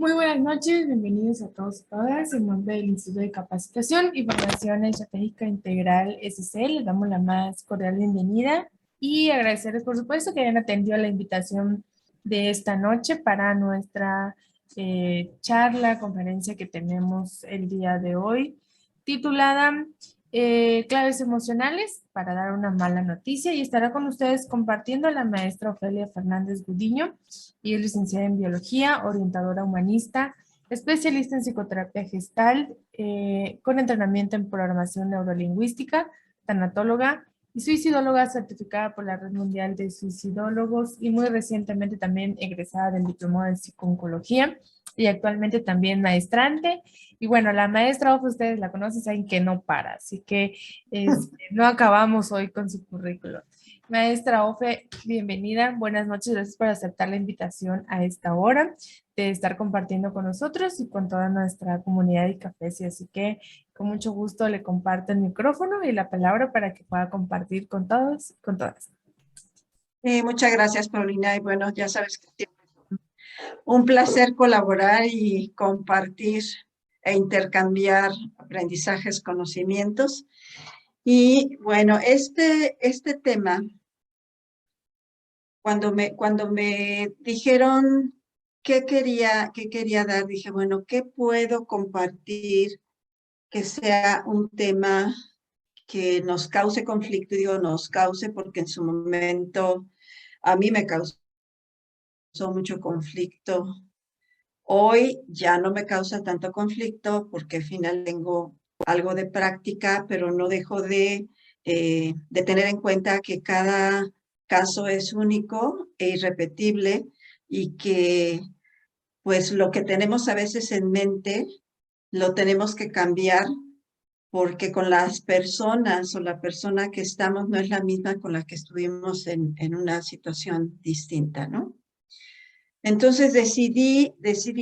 Muy buenas noches, bienvenidos a todos y todas. En nombre del Instituto de Capacitación y Formación Estratégica Integral SC, les damos la más cordial bienvenida y agradecerles, por supuesto, que hayan atendido la invitación de esta noche para nuestra charla, conferencia que tenemos el día de hoy, titulada Claves emocionales para dar una mala noticia, y estará con ustedes compartiendo la maestra Ofelia Fernández Gudiño, y es licenciada en biología, orientadora humanista, especialista en psicoterapia gestal, con entrenamiento en programación neurolingüística, tanatóloga y suicidóloga certificada por la Red Mundial de Suicidólogos, y muy recientemente también egresada del diplomado de psicooncología y actualmente también maestrante. Y bueno, la maestra, ustedes la conocen, saben que no para, así que no acabamos hoy con su currículo. Maestra Ofe, bienvenida, buenas noches, gracias por aceptar la invitación a esta hora de estar compartiendo con nosotros y con toda nuestra comunidad de cafés. Así que con mucho gusto le comparto el micrófono y la palabra para que pueda compartir con todos y con todas. Muchas gracias, Paulina. Y bueno, ya sabes que siempre es un placer colaborar y compartir e intercambiar aprendizajes, conocimientos. Y bueno, este tema, cuando me dijeron qué quería dar, dije, bueno, ¿qué puedo compartir que sea un tema que nos cause conflicto? Digo, nos cause porque en su momento a mí me causó mucho conflicto. Hoy ya no me causa tanto conflicto porque al final tengo algo de práctica, pero no dejo de tener en cuenta que cada caso es único e irrepetible y que pues lo que tenemos a veces en mente lo tenemos que cambiar porque con las personas o la persona que estamos no es la misma con la que estuvimos en una situación distinta, ¿no? Entonces decidí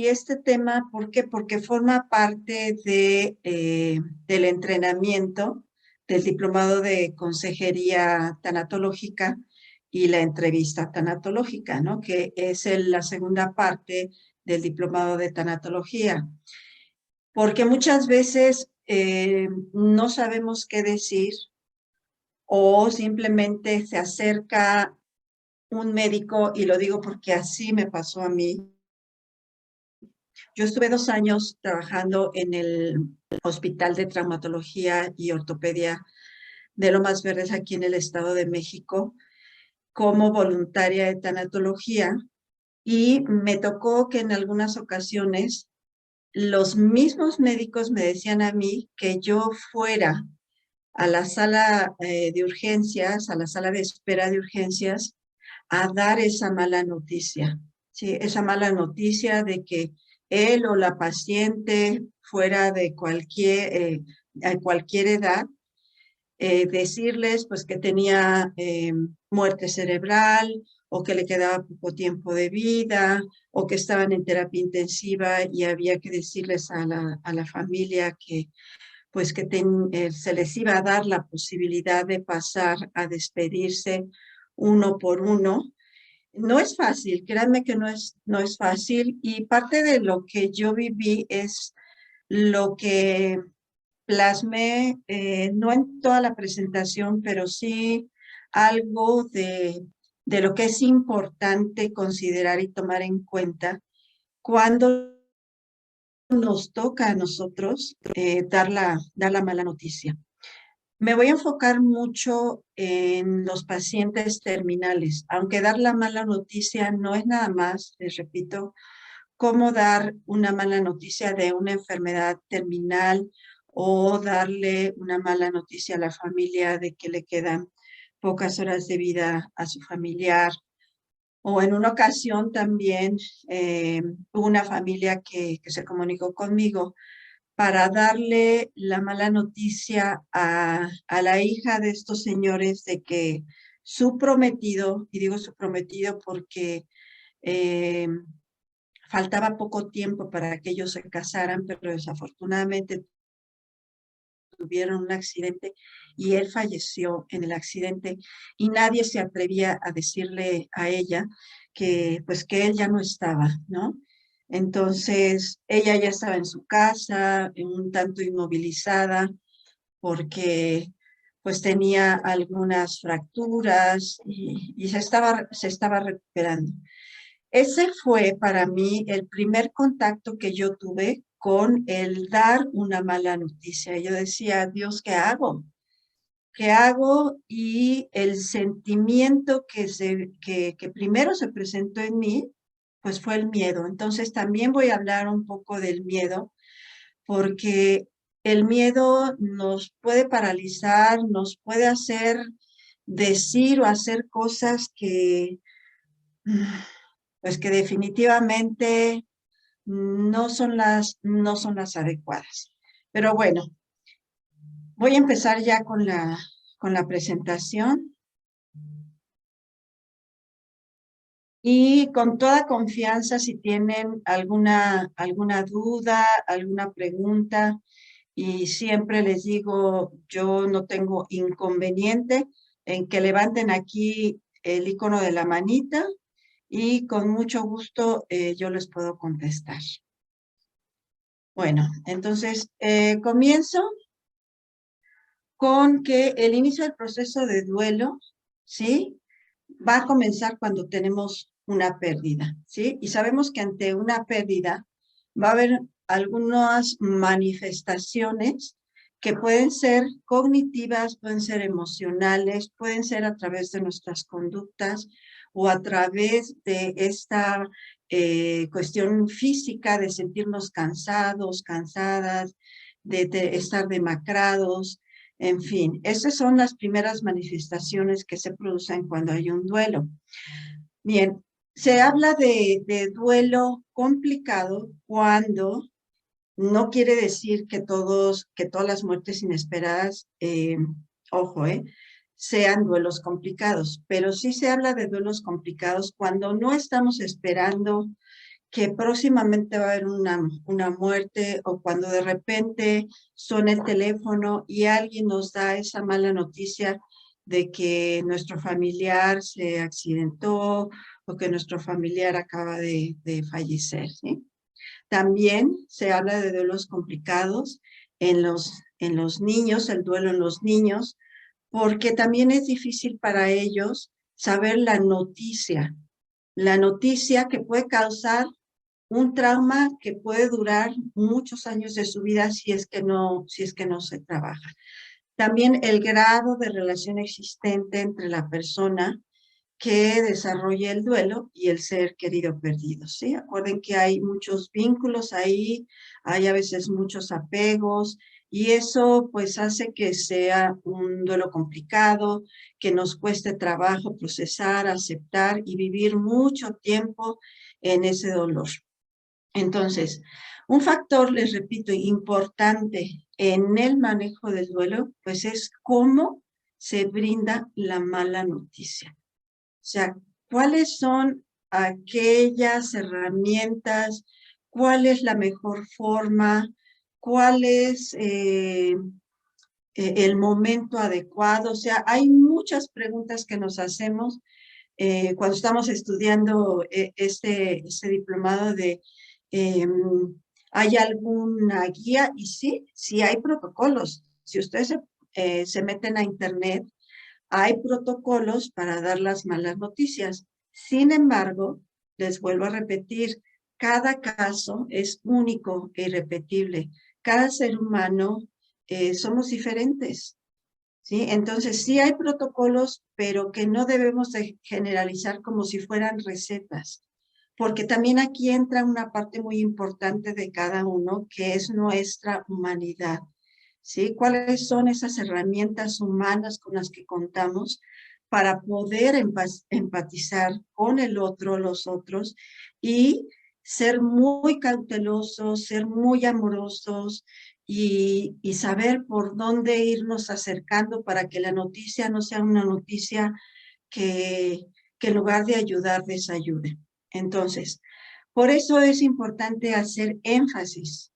este tema, ¿por qué? Porque forma parte del entrenamiento del diplomado de consejería tanatológica y la entrevista tanatológica, ¿no? Que es la segunda parte del diplomado de tanatología. Porque muchas veces no sabemos qué decir o simplemente se acerca un médico, y lo digo porque así me pasó a mí. Yo estuve 2 años trabajando en el Hospital de Traumatología y Ortopedia de Lomas Verdes aquí en el Estado de México como voluntaria de tanatología, y me tocó que en algunas ocasiones los mismos médicos me decían a mí que yo fuera a la sala de urgencias, a la sala de espera de urgencias, a dar esa mala noticia, ¿sí? Esa mala noticia de que él o la paciente fuera de a cualquier edad, decirles pues que tenía muerte cerebral o que le quedaba poco tiempo de vida o que estaban en terapia intensiva y había que decirles a la familia que pues que se les iba a dar la posibilidad de pasar a despedirse uno por uno. No es fácil, créanme que no es fácil, y parte de lo que yo viví es lo que plasmé, no en toda la presentación, pero sí algo de lo que es importante considerar y tomar en cuenta cuando nos toca a nosotros dar la mala noticia. Me voy a enfocar mucho en los pacientes terminales, aunque dar la mala noticia no es nada más, les repito, cómo dar una mala noticia de una enfermedad terminal o darle una mala noticia a la familia de que le quedan pocas horas de vida a su familiar. O en una ocasión también hubo una familia que se comunicó conmigo para darle la mala noticia a la hija de estos señores de que su prometido, y digo su prometido porque eh, faltaba poco tiempo para que ellos se casaran, pero desafortunadamente tuvieron un accidente y él falleció en el accidente, y nadie se atrevía a decirle a ella que pues que él ya no estaba, ¿no? Entonces, ella ya estaba en su casa, un tanto inmovilizada, porque pues tenía algunas fracturas y se estaba recuperando. Ese fue para mí el primer contacto que yo tuve con el dar una mala noticia. Yo decía, Dios, ¿qué hago? ¿Qué hago? Y el sentimiento que primero se presentó en mí, pues fue el miedo. Entonces también voy a hablar un poco del miedo, porque el miedo nos puede paralizar, nos puede hacer decir o hacer cosas que, pues que definitivamente no son las adecuadas. Pero bueno, voy a empezar ya con la presentación. Y con toda confianza, si tienen alguna duda, alguna pregunta, y siempre les digo, yo no tengo inconveniente en que levanten aquí el icono de la manita y con mucho gusto yo les puedo contestar. Bueno, entonces comienzo con que el inicio del proceso de duelo, ¿sí? Va a comenzar cuando tenemos una pérdida, ¿sí? Y sabemos que ante una pérdida va a haber algunas manifestaciones que pueden ser cognitivas, pueden ser emocionales, pueden ser a través de nuestras conductas o a través de esta cuestión física de sentirnos cansados, cansadas, de estar demacrados. En fin, esas son las primeras manifestaciones que se producen cuando hay un duelo. Bien, se habla de duelo complicado cuando no quiere decir que todas las muertes inesperadas, ojo, sean duelos complicados, pero sí se habla de duelos complicados cuando no estamos esperando que próximamente va a haber una muerte o cuando de repente suena el teléfono y alguien nos da esa mala noticia de que nuestro familiar se accidentó o que nuestro familiar acaba de fallecer, ¿sí? También se habla de duelos complicados en los niños, el duelo en los niños, porque también es difícil para ellos saber la noticia que puede causar un trauma que puede durar muchos años de su vida si es que no se trabaja. También el grado de relación existente entre la persona que desarrolla el duelo y el ser querido perdido, ¿sí? Acuerden que hay muchos vínculos ahí, hay a veces muchos apegos y eso pues hace que sea un duelo complicado, que nos cueste trabajo procesar, aceptar y vivir mucho tiempo en ese dolor. Entonces, un factor, les repito, importante en el manejo del duelo, pues es cómo se brinda la mala noticia. O sea, ¿cuáles son aquellas herramientas? ¿Cuál es la mejor forma? ¿Cuál es el momento adecuado? O sea, hay muchas preguntas que nos hacemos cuando estamos estudiando este diplomado de ¿hay alguna guía? Y sí hay protocolos. Si ustedes se meten a internet, hay protocolos para dar las malas noticias. Sin embargo, les vuelvo a repetir, cada caso es único e irrepetible. Cada ser humano somos diferentes. ¿Sí? Entonces, sí hay protocolos, pero que no debemos de generalizar como si fueran recetas, porque también aquí entra una parte muy importante de cada uno, que es nuestra humanidad, ¿sí? ¿Cuáles son esas herramientas humanas con las que contamos para poder empatizar con el otro, los otros, y ser muy cautelosos, ser muy amorosos, y saber por dónde irnos acercando para que la noticia no sea una noticia que en lugar de ayudar, desayude. Entonces, por eso es importante hacer énfasis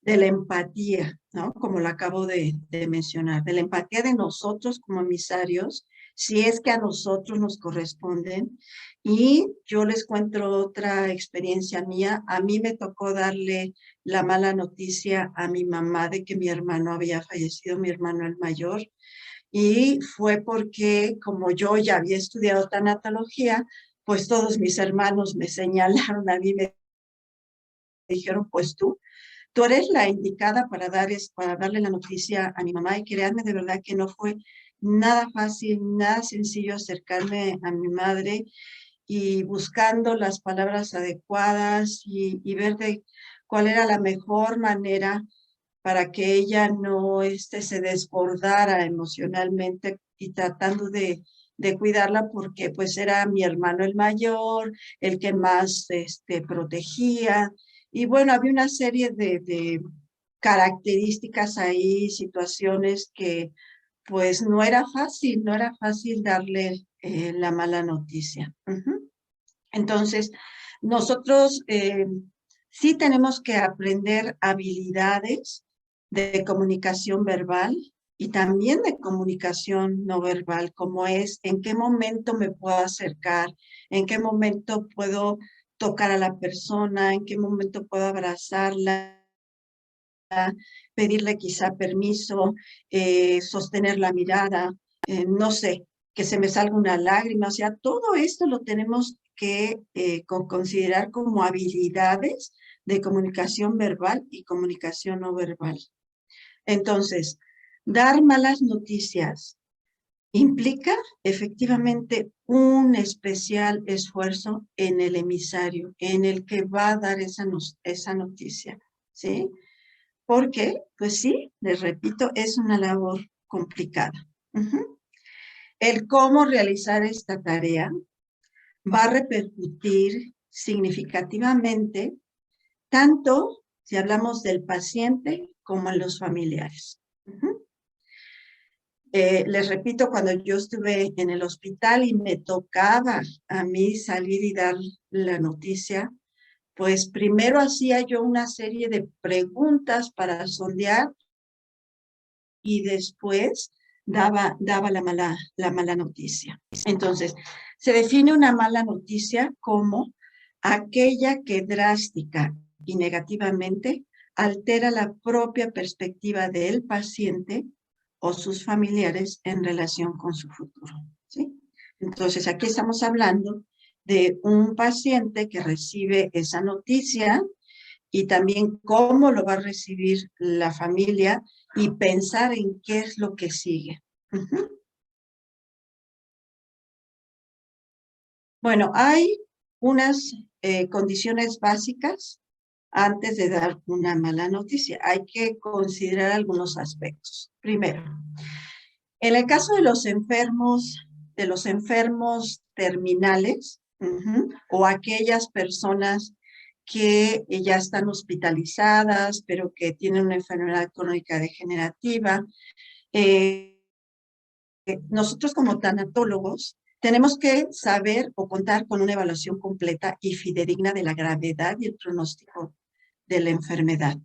de la empatía, ¿no? Como lo acabo de mencionar, de la empatía de nosotros como emisarios, si es que a nosotros nos corresponden. Y yo les cuento otra experiencia mía. A mí me tocó darle la mala noticia a mi mamá de que mi hermano había fallecido, mi hermano el mayor. Y fue porque como yo ya había estudiado tanatología, pues todos mis hermanos me señalaron a mí, me dijeron, pues tú eres la indicada para darle la noticia a mi mamá. Y créanme, de verdad que no fue nada fácil, nada sencillo acercarme a mi madre y buscando las palabras adecuadas y ver de cuál era la mejor manera para que ella no se desbordara emocionalmente y tratando de cuidarla porque pues era mi hermano el mayor, el que más protegía. Y bueno, había una serie de características ahí, situaciones que pues no era fácil darle la mala noticia. Entonces, nosotros sí tenemos que aprender habilidades de comunicación verbal y también de comunicación no verbal, como es en qué momento me puedo acercar, en qué momento puedo tocar a la persona, en qué momento puedo abrazarla, pedirle quizá permiso, sostener la mirada, no sé, que se me salga una lágrima. O sea, todo esto lo tenemos que considerar como habilidades de comunicación verbal y comunicación no verbal. Entonces, dar malas noticias implica efectivamente un especial esfuerzo en el emisario, en el que va a dar esa noticia, ¿sí? Porque, pues sí, les repito, es una labor complicada. El cómo realizar esta tarea va a repercutir significativamente tanto si hablamos del paciente como en los familiares. Les repito, cuando yo estuve en el hospital y me tocaba a mí salir y dar la noticia, pues primero hacía yo una serie de preguntas para sondear y después daba la mala noticia. Entonces, se define una mala noticia como aquella que drástica y negativamente altera la propia perspectiva del paciente o sus familiares en relación con su futuro, ¿sí? Entonces, aquí estamos hablando de un paciente que recibe esa noticia y también cómo lo va a recibir la familia y pensar en qué es lo que sigue. Bueno, hay unas condiciones básicas antes de dar una mala noticia. Hay que considerar algunos aspectos. Primero, en el caso de los enfermos terminales, o aquellas personas que ya están hospitalizadas, pero que tienen una enfermedad crónica degenerativa, nosotros como tanatólogos tenemos que saber o contar con una evaluación completa y fidedigna de la gravedad y el pronóstico de la enfermedad.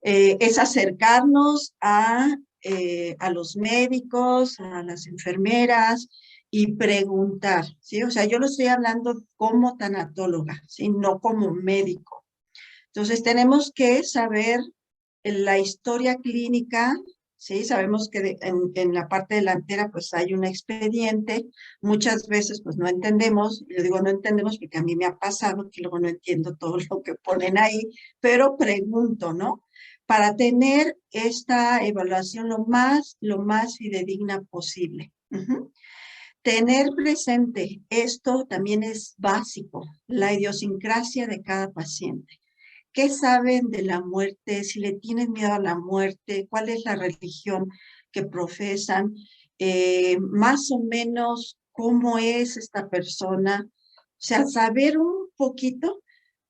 Es acercarnos a los médicos, a las enfermeras y preguntar, ¿sí? O sea, yo lo estoy hablando como tanatóloga, ¿sí? No como médico. Entonces, tenemos que saber la historia clínica, ¿sí? Sabemos que en la parte delantera pues hay un expediente, muchas veces pues no entendemos, yo digo no entendemos porque a mí me ha pasado que luego no entiendo todo lo que ponen ahí, pero pregunto, ¿no? Para tener esta evaluación lo más fidedigna posible. Tener presente, esto también es básico, la idiosincrasia de cada paciente. ¿Qué saben de la muerte? Si le tienen miedo a la muerte, ¿cuál es la religión que profesan? Más o menos, ¿cómo es esta persona? O sea, saber un poquito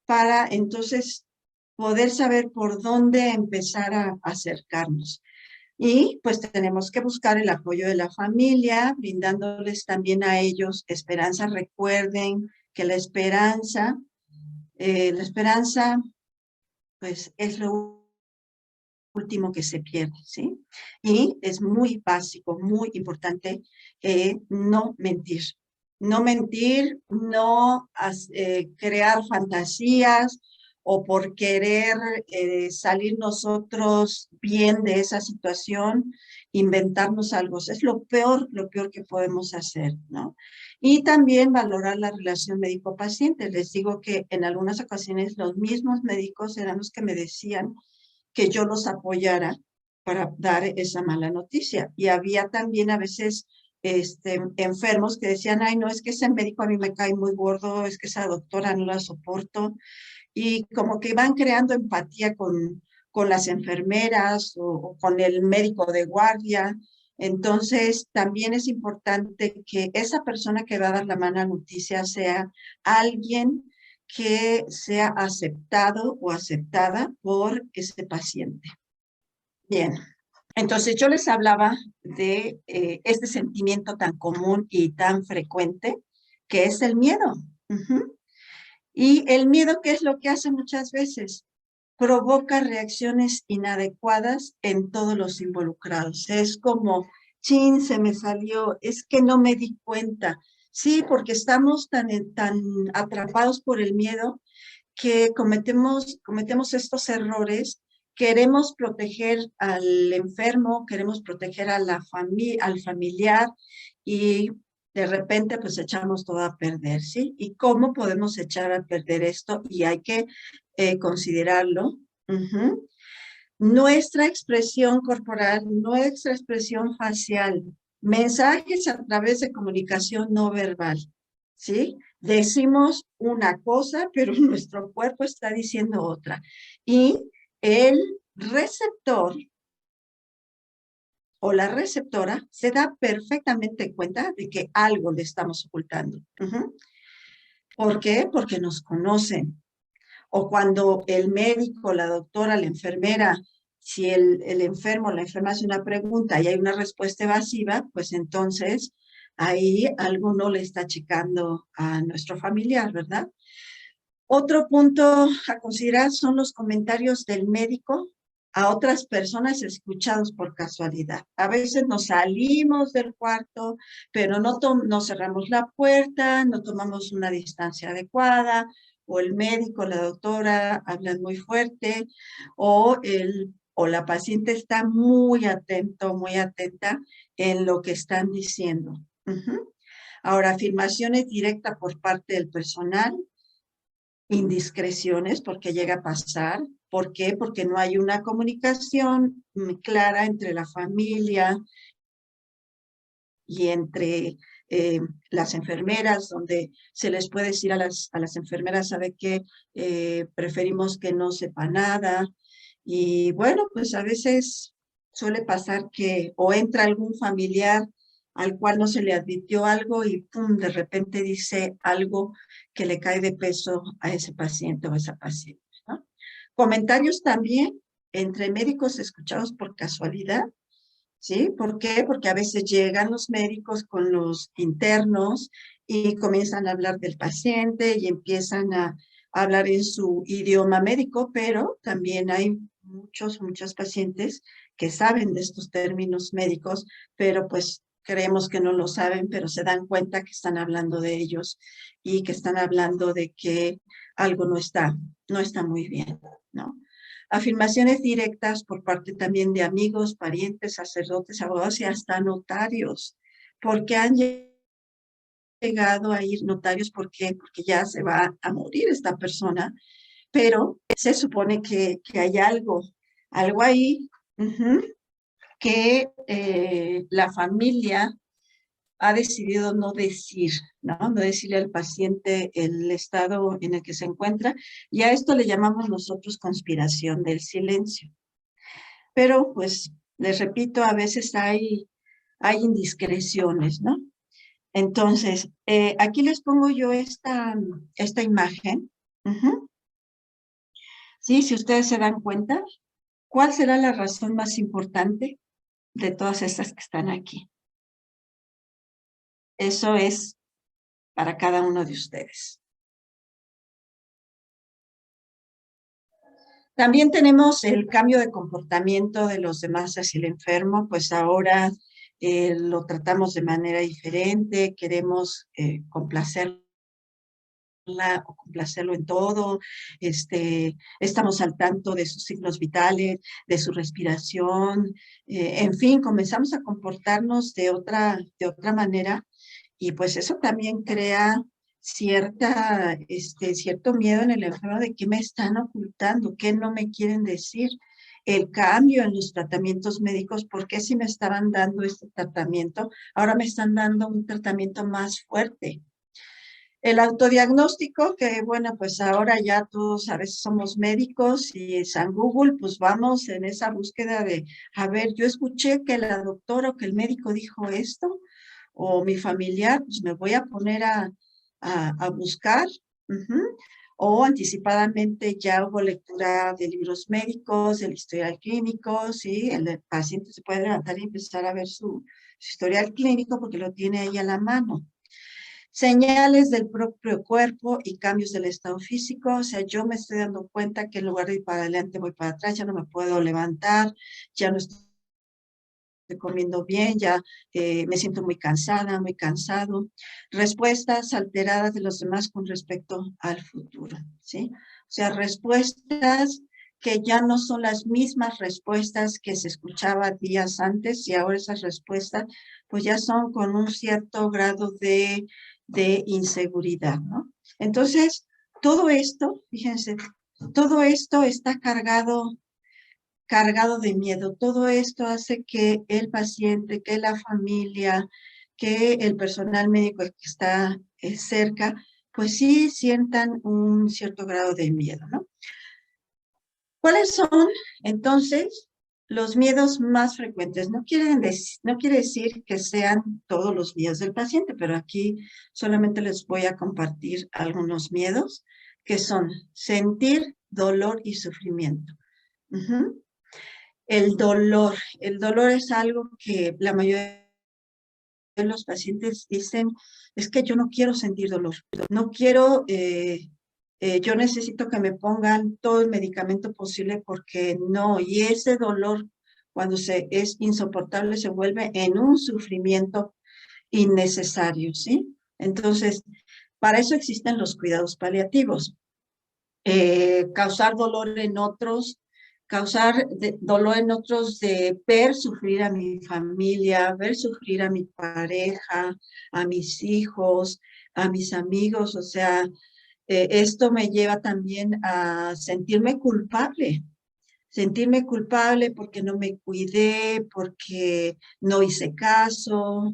para entonces poder saber por dónde empezar a acercarnos. Y pues tenemos que buscar el apoyo de la familia, brindándoles también a ellos esperanza. Recuerden que la esperanza pues es lo último que se pierde, ¿sí? Y es muy básico, muy importante no mentir. No mentir, no crear fantasías o por querer salir nosotros bien de esa situación, inventarnos algo. Es lo peor que podemos hacer, ¿no? Y también valorar la relación médico-paciente. Les digo que en algunas ocasiones los mismos médicos eran los que me decían que yo los apoyara para dar esa mala noticia. Y había también a veces enfermos que decían, ay, no, es que ese médico a mí me cae muy gordo, es que esa doctora no la soporto. Y como que van creando empatía con las enfermeras o con el médico de guardia. Entonces, también es importante que esa persona que va a dar la mala noticia sea alguien que sea aceptado o aceptada por ese paciente. Bien, entonces yo les hablaba de este sentimiento tan común y tan frecuente que es el miedo. Y el miedo, ¿qué es lo que hace muchas veces? Provoca reacciones inadecuadas en todos los involucrados. Es como, chin, se me salió, es que no me di cuenta. Sí, porque estamos tan atrapados por el miedo que cometemos estos errores. Queremos proteger al enfermo, queremos proteger a la al familiar y de repente pues echamos todo a perder, ¿sí? ¿Y cómo podemos echar a perder esto? Y hay que considerarlo. Nuestra expresión corporal, nuestra expresión facial, mensajes a través de comunicación no verbal, ¿sí? Decimos una cosa, pero nuestro cuerpo está diciendo otra. Y el receptor o la receptora se da perfectamente cuenta de que algo le estamos ocultando. ¿Por qué? Porque nos conocen. O cuando el médico, la doctora, la enfermera, si el enfermo o la enferma hace una pregunta y hay una respuesta evasiva, pues entonces ahí algo no le está checando a nuestro familiar, ¿verdad? Otro punto a considerar son los comentarios del médico a otras personas escuchados por casualidad. A veces nos salimos del cuarto, pero no cerramos la puerta, no tomamos una distancia adecuada, o el médico, la doctora hablan muy fuerte, o la paciente está muy atento, muy atenta en lo que están diciendo. Ahora, afirmaciones directas por parte del personal, indiscreciones, porque llega a pasar. ¿Por qué? Porque no hay una comunicación clara entre la familia y entre las enfermeras, donde se les puede decir a las enfermeras, ¿sabe qué? Preferimos que no sepa nada. Y bueno, pues a veces suele pasar que o entra algún familiar al cual no se le advirtió algo y pum, de repente dice algo que le cae de peso a ese paciente o a esa paciente, ¿no? Comentarios también entre médicos escuchados por casualidad, ¿sí? ¿Por qué? Porque a veces llegan los médicos con los internos y comienzan a hablar del paciente y empiezan a hablar en su idioma médico, pero también hay muchos pacientes que saben de estos términos médicos, pero pues creemos que no lo saben, pero se dan cuenta que están hablando de ellos y que están hablando de que algo no está muy bien, ¿no? Afirmaciones directas por parte también de amigos, parientes, sacerdotes, abogados y hasta notarios. Porque han llegado a ir notarios? ¿Por qué? Porque ya se va a morir esta persona, pero se supone que hay algo ahí que la familia ha decidido no decir, ¿no? No decirle al paciente el estado en el que se encuentra, y a esto le llamamos nosotros conspiración del silencio. Pero, pues, les repito, a veces hay indiscreciones, ¿no? Entonces, aquí les pongo yo esta imagen. Sí, si ustedes se dan cuenta, ¿cuál será la razón más importante de todas estas que están aquí? Eso es para cada uno de ustedes. También tenemos el cambio de comportamiento de los demás hacia el enfermo, pues ahora lo tratamos de manera diferente, queremos complacerla o complacerlo en todo, estamos al tanto de sus signos vitales, de su respiración, en fin, comenzamos a comportarnos de otra manera y pues eso también crea cierto miedo en el enfermo de qué me están ocultando, qué no me quieren decir. El cambio en los tratamientos médicos, ¿por qué si me estaban dando este tratamiento, ahora me están dando un tratamiento más fuerte? El autodiagnóstico, que bueno, pues ahora ya todos a veces somos médicos y San Google, pues vamos en esa búsqueda de, a ver, yo escuché que la doctora o que el médico dijo esto, o mi familiar, pues me voy a poner a buscar. O anticipadamente ya hubo lectura de libros médicos, del historial clínico, ¿sí? El paciente se puede levantar y empezar a ver su historial clínico porque lo tiene ahí a la mano. Señales del propio cuerpo y cambios del estado físico, o sea, yo me estoy dando cuenta que en lugar de ir para adelante voy para atrás, ya no me puedo levantar, ya no estoy comiendo bien, ya me siento muy cansada, muy cansado. Respuestas alteradas de los demás con respecto al futuro, ¿sí? O sea, respuestas que ya no son las mismas respuestas que se escuchaba días antes y ahora esas respuestas pues ya son con un cierto grado de inseguridad, ¿no? Entonces, todo esto, fíjense, todo esto está cargado de miedo. Todo esto hace que el paciente, que la familia, que el personal médico que está cerca, pues sí sientan un cierto grado de miedo, ¿no? ¿Cuáles son, entonces, los miedos más frecuentes? No quiere decir que sean todos los miedos del paciente, pero aquí solamente les voy a compartir algunos miedos, que son sentir dolor y sufrimiento. El dolor es algo que la mayoría de los pacientes dicen, es que yo no quiero sentir dolor, no quiero, yo necesito que me pongan todo el medicamento posible porque no, y ese dolor cuando es insoportable se vuelve en un sufrimiento innecesario, ¿sí? Entonces, para eso existen los cuidados paliativos. Causar dolor en otros, dolor en otros de ver sufrir a mi familia, ver sufrir a mi pareja, a mis hijos, a mis amigos, o sea, esto me lleva también a sentirme culpable porque no me cuidé, porque no hice caso,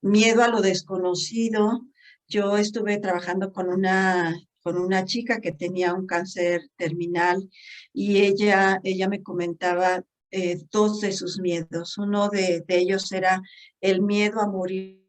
miedo a lo desconocido. Yo estuve trabajando con una chica que tenía un cáncer terminal y ella me comentaba dos de sus miedos. Uno de ellos era el miedo a morir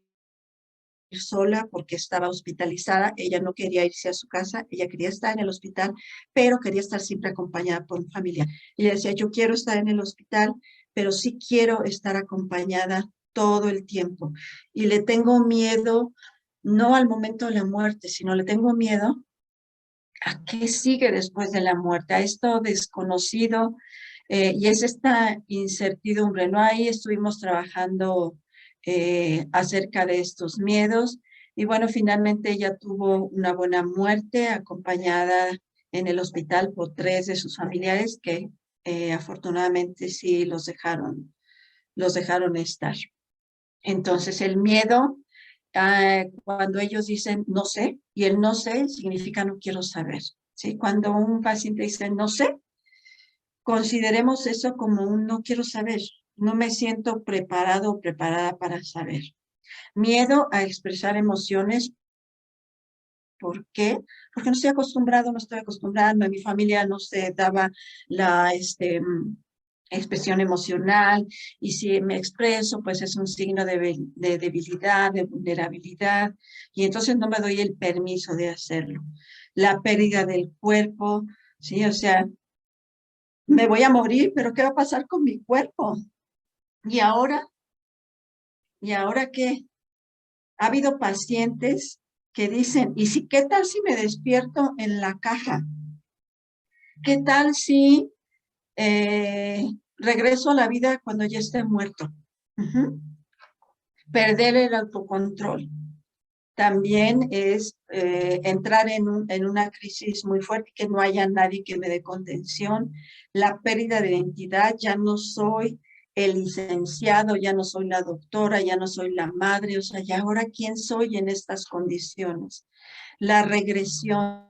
sola porque estaba hospitalizada, ella no quería irse a su casa, ella quería estar en el hospital, pero quería estar siempre acompañada por un familiar. Ella decía, yo quiero estar en el hospital, pero sí quiero estar acompañada todo el tiempo. Y le tengo miedo, no al momento de la muerte, sino le tengo miedo a qué sigue después de la muerte, a esto desconocido, y es esta incertidumbre, ¿no? Ahí estuvimos trabajando acerca de estos miedos y bueno, finalmente ella tuvo una buena muerte acompañada en el hospital por 3 de sus familiares que afortunadamente sí los dejaron estar. Entonces el miedo, cuando ellos dicen no sé, y el no sé significa no quiero saber, ¿sí? Cuando un paciente dice no sé, consideremos eso como un no quiero saber, no me siento preparado o preparada para saber. Miedo a expresar emociones. ¿Por qué? Porque no estoy acostumbrado, no estoy acostumbrada, en mi familia no se daba la expresión emocional y si me expreso, pues es un signo de debilidad, de vulnerabilidad y entonces no me doy el permiso de hacerlo. La pérdida del cuerpo, ¿sí? O sea, me voy a morir, pero ¿qué va a pasar con mi cuerpo? ¿Y ahora? ¿Y ahora qué? Ha habido pacientes que dicen, ¿y si qué tal si me despierto en la caja? ¿Qué tal si regreso a la vida cuando ya esté muerto? Ujú. Perder el autocontrol. También es entrar en una crisis muy fuerte, que no haya nadie que me dé contención, la pérdida de identidad, ya no soy el licenciado, ya no soy la doctora, ya no soy la madre, o sea, ¿y ahora quién soy en estas condiciones? La regresión.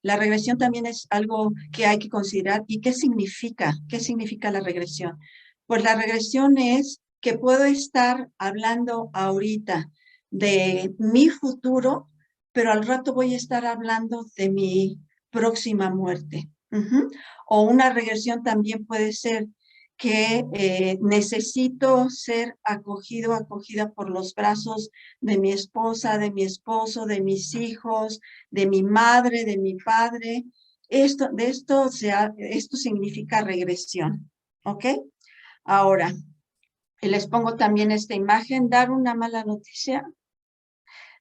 La regresión también es algo que hay que considerar. ¿Y qué significa? ¿Qué significa la regresión? Pues la regresión es que puedo estar hablando ahorita de mi futuro, pero al rato voy a estar hablando de mi próxima muerte. Ujú. O una regresión también puede ser que necesito ser acogido, acogida por los brazos de mi esposa, de mi esposo, de mis hijos, de mi madre, de mi padre. Esto significa regresión, ¿ok? Ahora, les pongo también esta imagen, dar una mala noticia.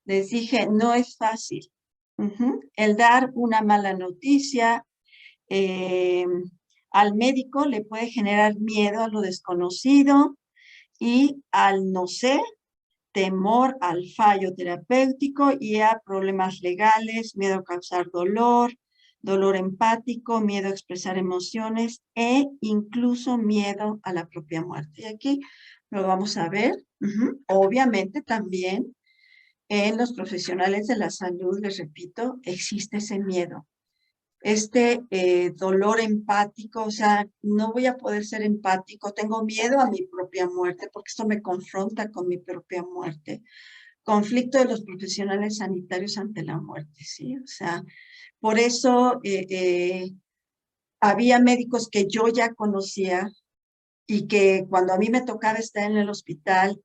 Les dije, no es fácil. El dar una mala noticia eh, al médico le puede generar miedo a lo desconocido y al no sé, temor al fallo terapéutico y a problemas legales, miedo a causar dolor, dolor empático, miedo a expresar emociones e incluso miedo a la propia muerte. Y aquí lo vamos a ver. Obviamente también en los profesionales de la salud, les repito, existe ese miedo. Dolor empático, o sea, no voy a poder ser empático, tengo miedo a mi propia muerte porque esto me confronta con mi propia muerte. Conflicto de los profesionales sanitarios ante la muerte, ¿sí? O sea, por eso había médicos que yo ya conocía y que cuando a mí me tocaba estar en el hospital,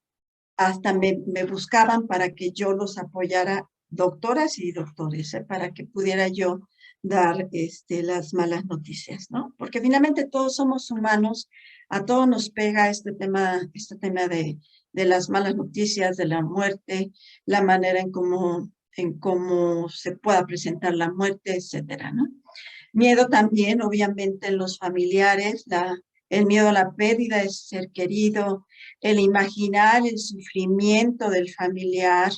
hasta me buscaban para que yo los apoyara, doctoras y doctores, para que pudiera yo dar las malas noticias, ¿no? Porque finalmente todos somos humanos, a todos nos pega este tema de las malas noticias, de la muerte, la manera en cómo se pueda presentar la muerte, etcétera, ¿no? Miedo también, obviamente, en los familiares, el miedo a la pérdida de ser querido, el imaginar el sufrimiento del familiar,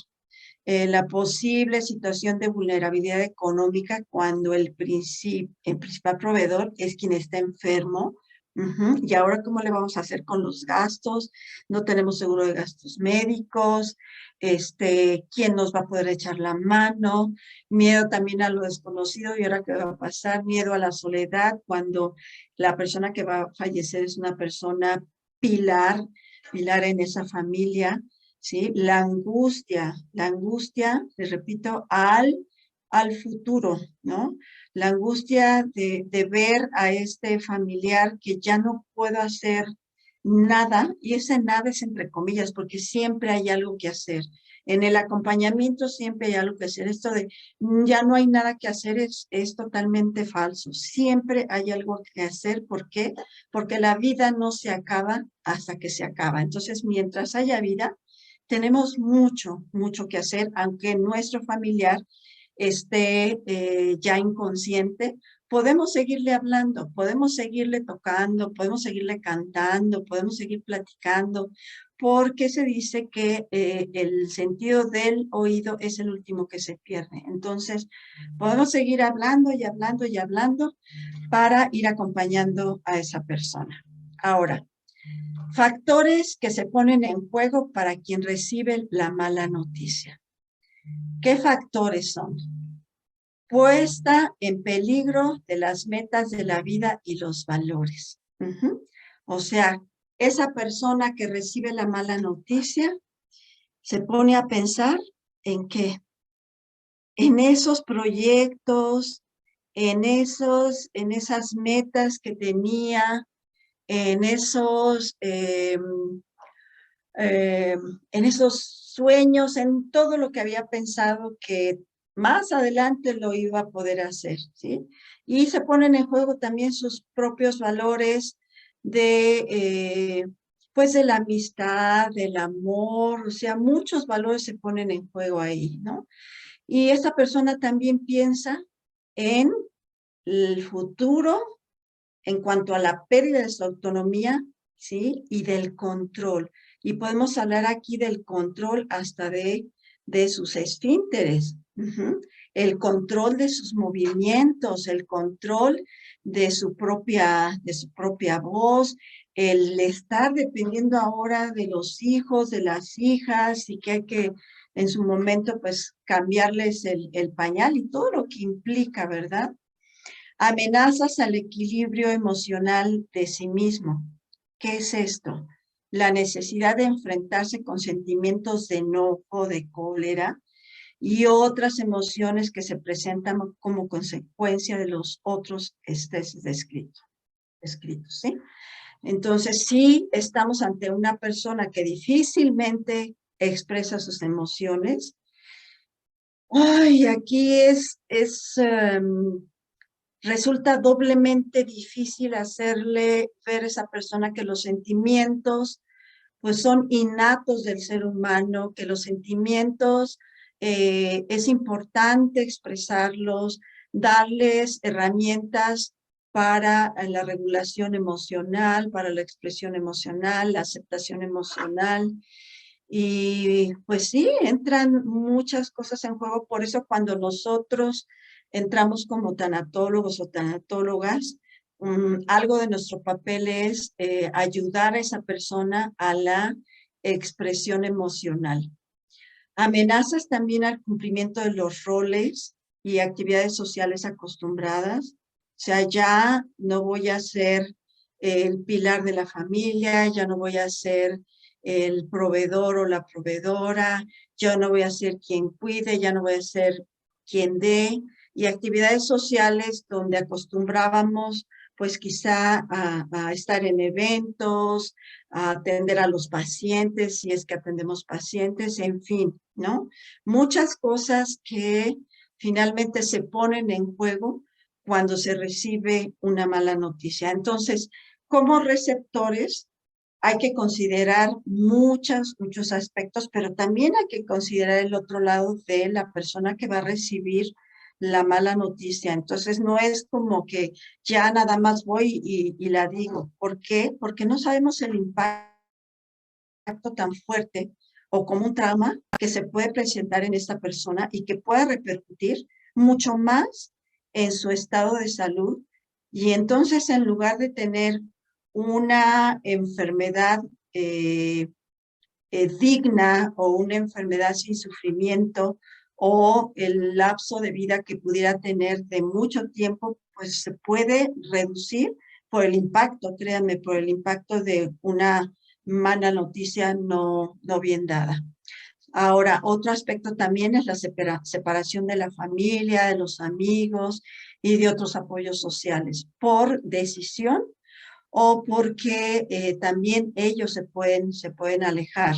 la posible situación de vulnerabilidad económica cuando el principal proveedor es quien está enfermo. Y ahora, ¿cómo le vamos a hacer con los gastos? No tenemos seguro de gastos médicos. ¿Quién nos va a poder echar la mano? Miedo también a lo desconocido y ahora qué va a pasar. Miedo a la soledad cuando la persona que va a fallecer es una persona pilar, pilar en esa familia. ¿Sí? La angustia, les repito, al futuro, ¿no? La angustia de ver a este familiar que ya no puedo hacer nada, y ese nada es entre comillas, porque siempre hay algo que hacer. En el acompañamiento siempre hay algo que hacer. Esto de ya no hay nada que hacer es totalmente falso. Siempre hay algo que hacer. ¿Por qué? Porque la vida no se acaba hasta que se acaba. Entonces, mientras haya vida, tenemos mucho, mucho que hacer, aunque nuestro familiar esté ya inconsciente, podemos seguirle hablando, podemos seguirle tocando, podemos seguirle cantando, podemos seguir platicando, porque se dice que el sentido del oído es el último que se pierde. Entonces, podemos seguir hablando y hablando y hablando para ir acompañando a esa persona. Ahora, factores que se ponen en juego para quien recibe la mala noticia. ¿Qué factores son? Puesta en peligro de las metas de la vida y los valores. O sea, esa persona que recibe la mala noticia se pone a pensar en qué, en esos proyectos, en esas metas que tenía, en eh, en esos sueños, en todo lo que había pensado que más adelante lo iba a poder hacer, ¿sí? Y se ponen en juego también sus propios valores pues de la amistad, del amor, o sea, muchos valores se ponen en juego ahí, ¿no? Y esta persona también piensa en el futuro en cuanto a la pérdida de su autonomía, ¿sí? Y del control. Y podemos hablar aquí del control hasta de sus esfínteres. El control de sus movimientos, el control de su propia voz, el estar dependiendo ahora de los hijos, de las hijas, y que hay que en su momento pues cambiarles el pañal y todo lo que implica, ¿verdad? Amenazas al equilibrio emocional de sí mismo. ¿Qué es esto? La necesidad de enfrentarse con sentimientos de enojo, de cólera y otras emociones que se presentan como consecuencia de los otros estrés descritos, ¿sí? Entonces, sí estamos ante una persona que difícilmente expresa sus emociones. Ay, aquí resulta doblemente difícil hacerle ver a esa persona que los sentimientos pues son innatos del ser humano, que los sentimientos es importante expresarlos, darles herramientas para la regulación emocional, para la expresión emocional, la aceptación emocional. Y pues sí, entran muchas cosas en juego, por eso cuando nosotros entramos como tanatólogos o tanatólogas, algo de nuestro papel es ayudar a esa persona a la expresión emocional. Amenazas también al cumplimiento de los roles y actividades sociales acostumbradas. O sea, ya no voy a ser el pilar de la familia, ya no voy a ser el proveedor o la proveedora, yo no voy a ser quien cuide, ya no voy a ser quien dé, y actividades sociales donde acostumbrábamos pues quizá a estar en eventos, a atender a los pacientes, si es que atendemos pacientes, en fin, ¿no? Muchas cosas que finalmente se ponen en juego cuando se recibe una mala noticia. Entonces, como receptores, hay que considerar muchos aspectos, pero también hay que considerar el otro lado de la persona que va a recibir la mala noticia. Entonces, no es como que ya nada más voy y la digo. ¿Por qué? Porque no sabemos el impacto tan fuerte o como un trauma que se puede presentar en esta persona y que puede repercutir mucho más en su estado de salud. Y entonces, en lugar de tener una enfermedad digna o una enfermedad sin sufrimiento o el lapso de vida que pudiera tener de mucho tiempo, pues se puede reducir por el impacto, créanme, por el impacto de una mala noticia no bien dada. Ahora, otro aspecto también es la separación de la familia, de los amigos y de otros apoyos sociales por decisión o porque también ellos se pueden alejar.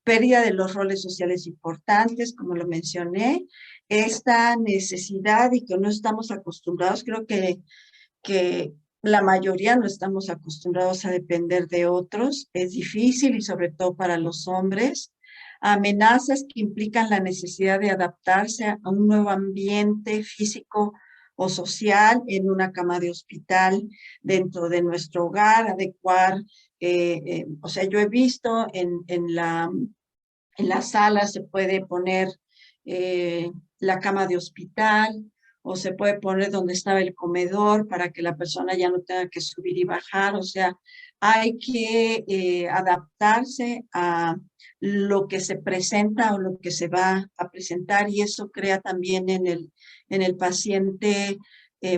Pérdida de los roles sociales importantes, como lo mencioné, esta necesidad y que no estamos acostumbrados, creo que la mayoría no estamos acostumbrados a depender de otros, es difícil y sobre todo para los hombres. Amenazas que implican la necesidad de adaptarse a un nuevo ambiente físico o social en una cama de hospital, dentro de nuestro hogar, adecuar, o sea, yo he visto en la sala se puede poner la cama de hospital o se puede poner donde estaba el comedor para que la persona ya no tenga que subir y bajar. O sea, hay que adaptarse a lo que se presenta o lo que se va a presentar y eso crea también en el paciente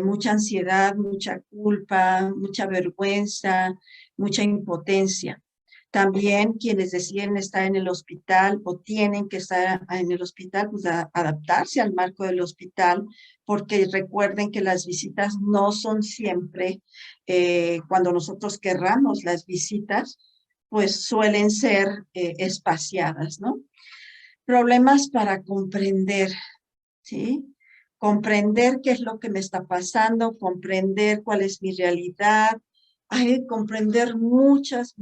mucha ansiedad, mucha culpa, mucha vergüenza, mucha impotencia. También quienes deciden estar en el hospital o tienen que estar en el hospital, pues adaptarse al marco del hospital, porque recuerden que las visitas no son siempre, cuando nosotros querramos las visitas, pues suelen ser espaciadas, ¿no? Problemas para comprender, ¿sí? Comprender qué es lo que me está pasando, comprender cuál es mi realidad. Hay que comprender muchas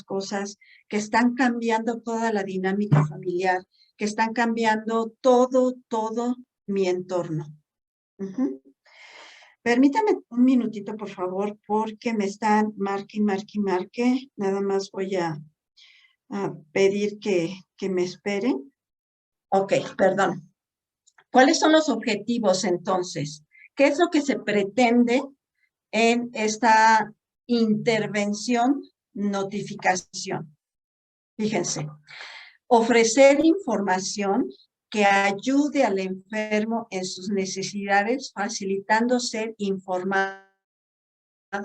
cosas que están cambiando toda la dinámica familiar, que están cambiando todo mi entorno. Permítame un minutito, por favor, porque me están marque, marque, marque. Nada más voy a pedir que me esperen. Ok, perdón. ¿Cuáles son los objetivos entonces? ¿Qué es lo que se pretende en esta intervención notificación? Fíjense, ofrecer información que ayude al enfermo en sus necesidades, facilitando ser informado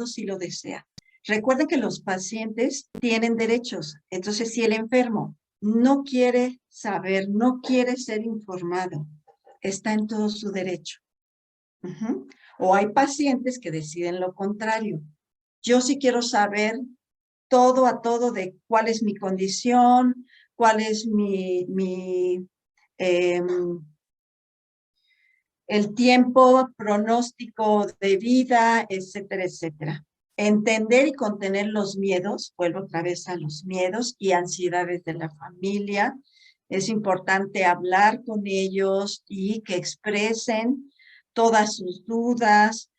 si lo desea. Recuerden que los pacientes tienen derechos, entonces si el enfermo no quiere saber, no quiere ser informado, está en todo su derecho. O hay pacientes que deciden lo contrario. Yo sí quiero saber todo a todo de cuál es mi condición, cuál es el tiempo pronóstico de vida, etcétera, etcétera. Entender y contener los miedos, vuelvo otra vez a los miedos y ansiedades de la familia. Es importante hablar con ellos y que expresen todas sus dudas,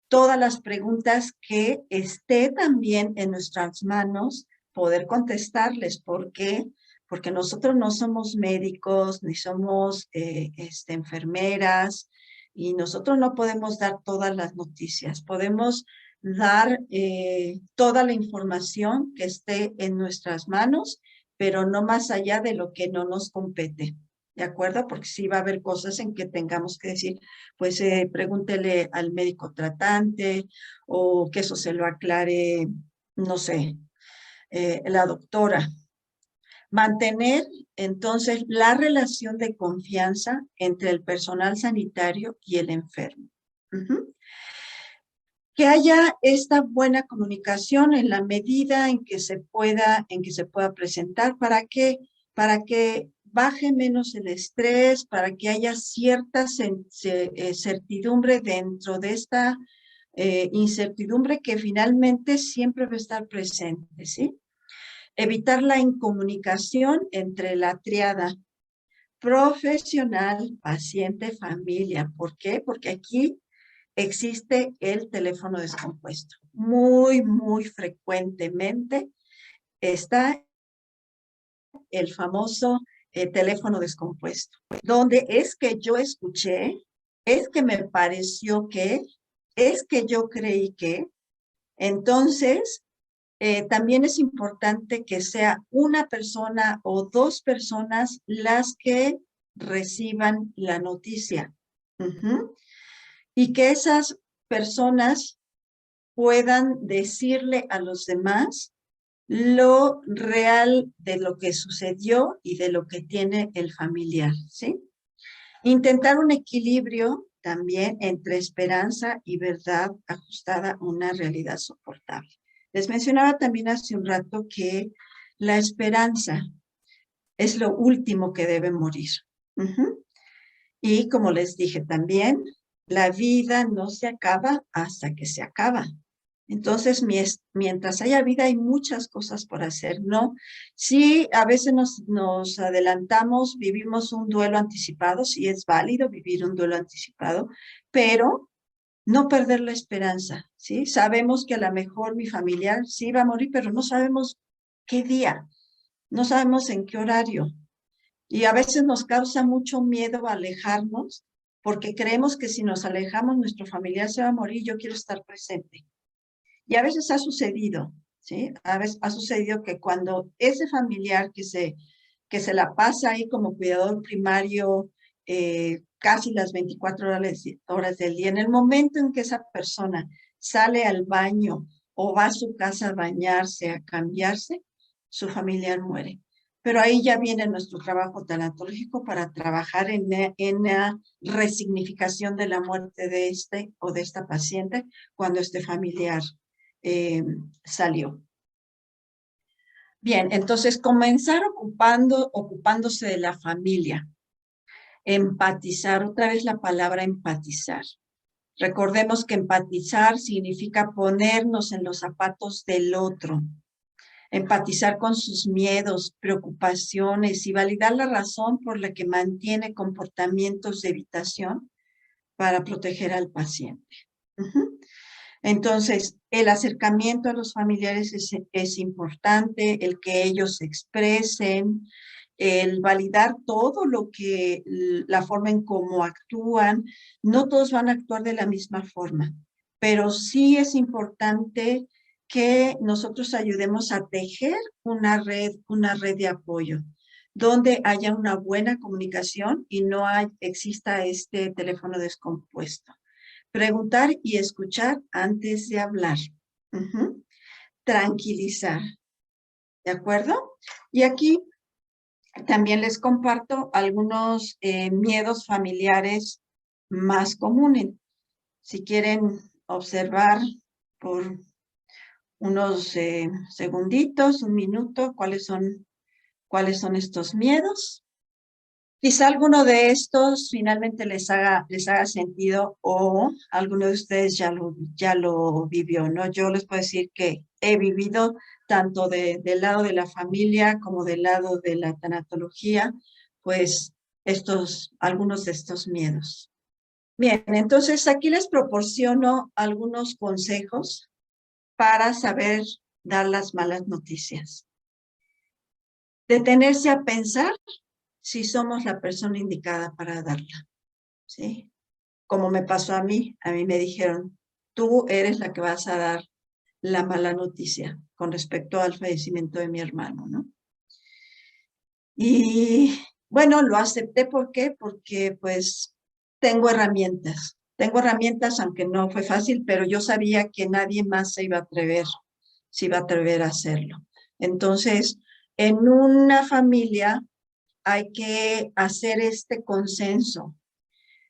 todas las preguntas que esté también en nuestras manos, poder contestarles. ¿Por qué? Porque nosotros no somos médicos, ni somos enfermeras, y nosotros no podemos dar todas las noticias. Podemos dar toda la información que esté en nuestras manos, pero no más allá de lo que no nos compete. ¿De acuerdo? Porque sí va a haber cosas en que tengamos que decir, pues pregúntele al médico tratante o que eso se lo aclare, no sé, la doctora. Mantener entonces la relación de confianza entre el personal sanitario y el enfermo. Que haya esta buena comunicación en la medida en que se pueda presentar. ¿Para qué? Para que baje menos el estrés, para que haya cierta certidumbre dentro de esta incertidumbre que finalmente siempre va a estar presente, ¿sí? Evitar la incomunicación entre la tríada profesional, paciente, familia. ¿Por qué? Porque aquí existe el teléfono descompuesto. Muy, muy frecuentemente está el famoso teléfono descompuesto, donde es que yo escuché, es que me pareció que, es que yo creí que. Entonces, también es importante que sea una persona o dos personas las que reciban la noticia. Y que esas personas puedan decirle a los demás lo real de lo que sucedió y de lo que tiene el familiar, ¿sí? Intentar un equilibrio también entre esperanza y verdad ajustada a una realidad soportable. Les mencionaba también hace un rato que la esperanza es lo último que debe morir. Y como les dije también, la vida no se acaba hasta que se acaba. Entonces, mientras haya vida, hay muchas cosas por hacer, ¿no? Sí, a veces nos adelantamos, vivimos un duelo anticipado, sí es válido vivir un duelo anticipado, pero no perder la esperanza, ¿sí? Sabemos que a lo mejor mi familiar sí va a morir, pero no sabemos qué día, no sabemos en qué horario. Y a veces nos causa mucho miedo alejarnos porque creemos que si nos alejamos, nuestro familiar se va a morir, yo quiero estar presente. Y a veces ha sucedido, ¿sí? A veces ha sucedido que cuando ese familiar que se la pasa ahí como cuidador primario casi las 24 horas del día, en el momento en que esa persona sale al baño o va a su casa a bañarse, a cambiarse, su familiar muere. Pero ahí ya viene nuestro trabajo tanatológico para trabajar en la resignificación de la muerte de este o de esta paciente cuando este familiar salió. Bien, entonces comenzar ocupándose de la familia. Empatizar, otra vez la palabra empatizar. Recordemos que empatizar significa ponernos en los zapatos del otro. Empatizar con sus miedos, preocupaciones y validar la razón por la que mantiene comportamientos de evitación para proteger al paciente. Entonces, el acercamiento a los familiares es importante, el que ellos se expresen, el validar todo lo que, la forma en cómo actúan. No todos van a actuar de la misma forma, pero sí es importante que nosotros ayudemos a tejer una red de apoyo, donde haya una buena comunicación y no exista este teléfono descompuesto. Preguntar y escuchar antes de hablar. Tranquilizar. ¿De acuerdo? Y aquí también les comparto algunos miedos familiares más comunes. Si quieren observar por unos segunditos, un minuto, cuáles son estos miedos. Quizá alguno de estos finalmente les haga sentido o alguno de ustedes ya lo vivió, ¿no? Yo les puedo decir que he vivido tanto del lado de la familia como del lado de la tanatología, pues algunos de estos miedos. Bien, entonces aquí les proporciono algunos consejos para saber dar las malas noticias. Detenerse a pensar si somos la persona indicada para darla, ¿sí? Como me pasó a mí me dijeron, tú eres la que vas a dar la mala noticia con respecto al fallecimiento de mi hermano, ¿no? Y bueno, lo acepté, ¿por qué? Porque pues tengo herramientas, aunque no fue fácil, pero yo sabía que nadie más se iba a atrever a hacerlo. Entonces, en una familia hay que hacer este consenso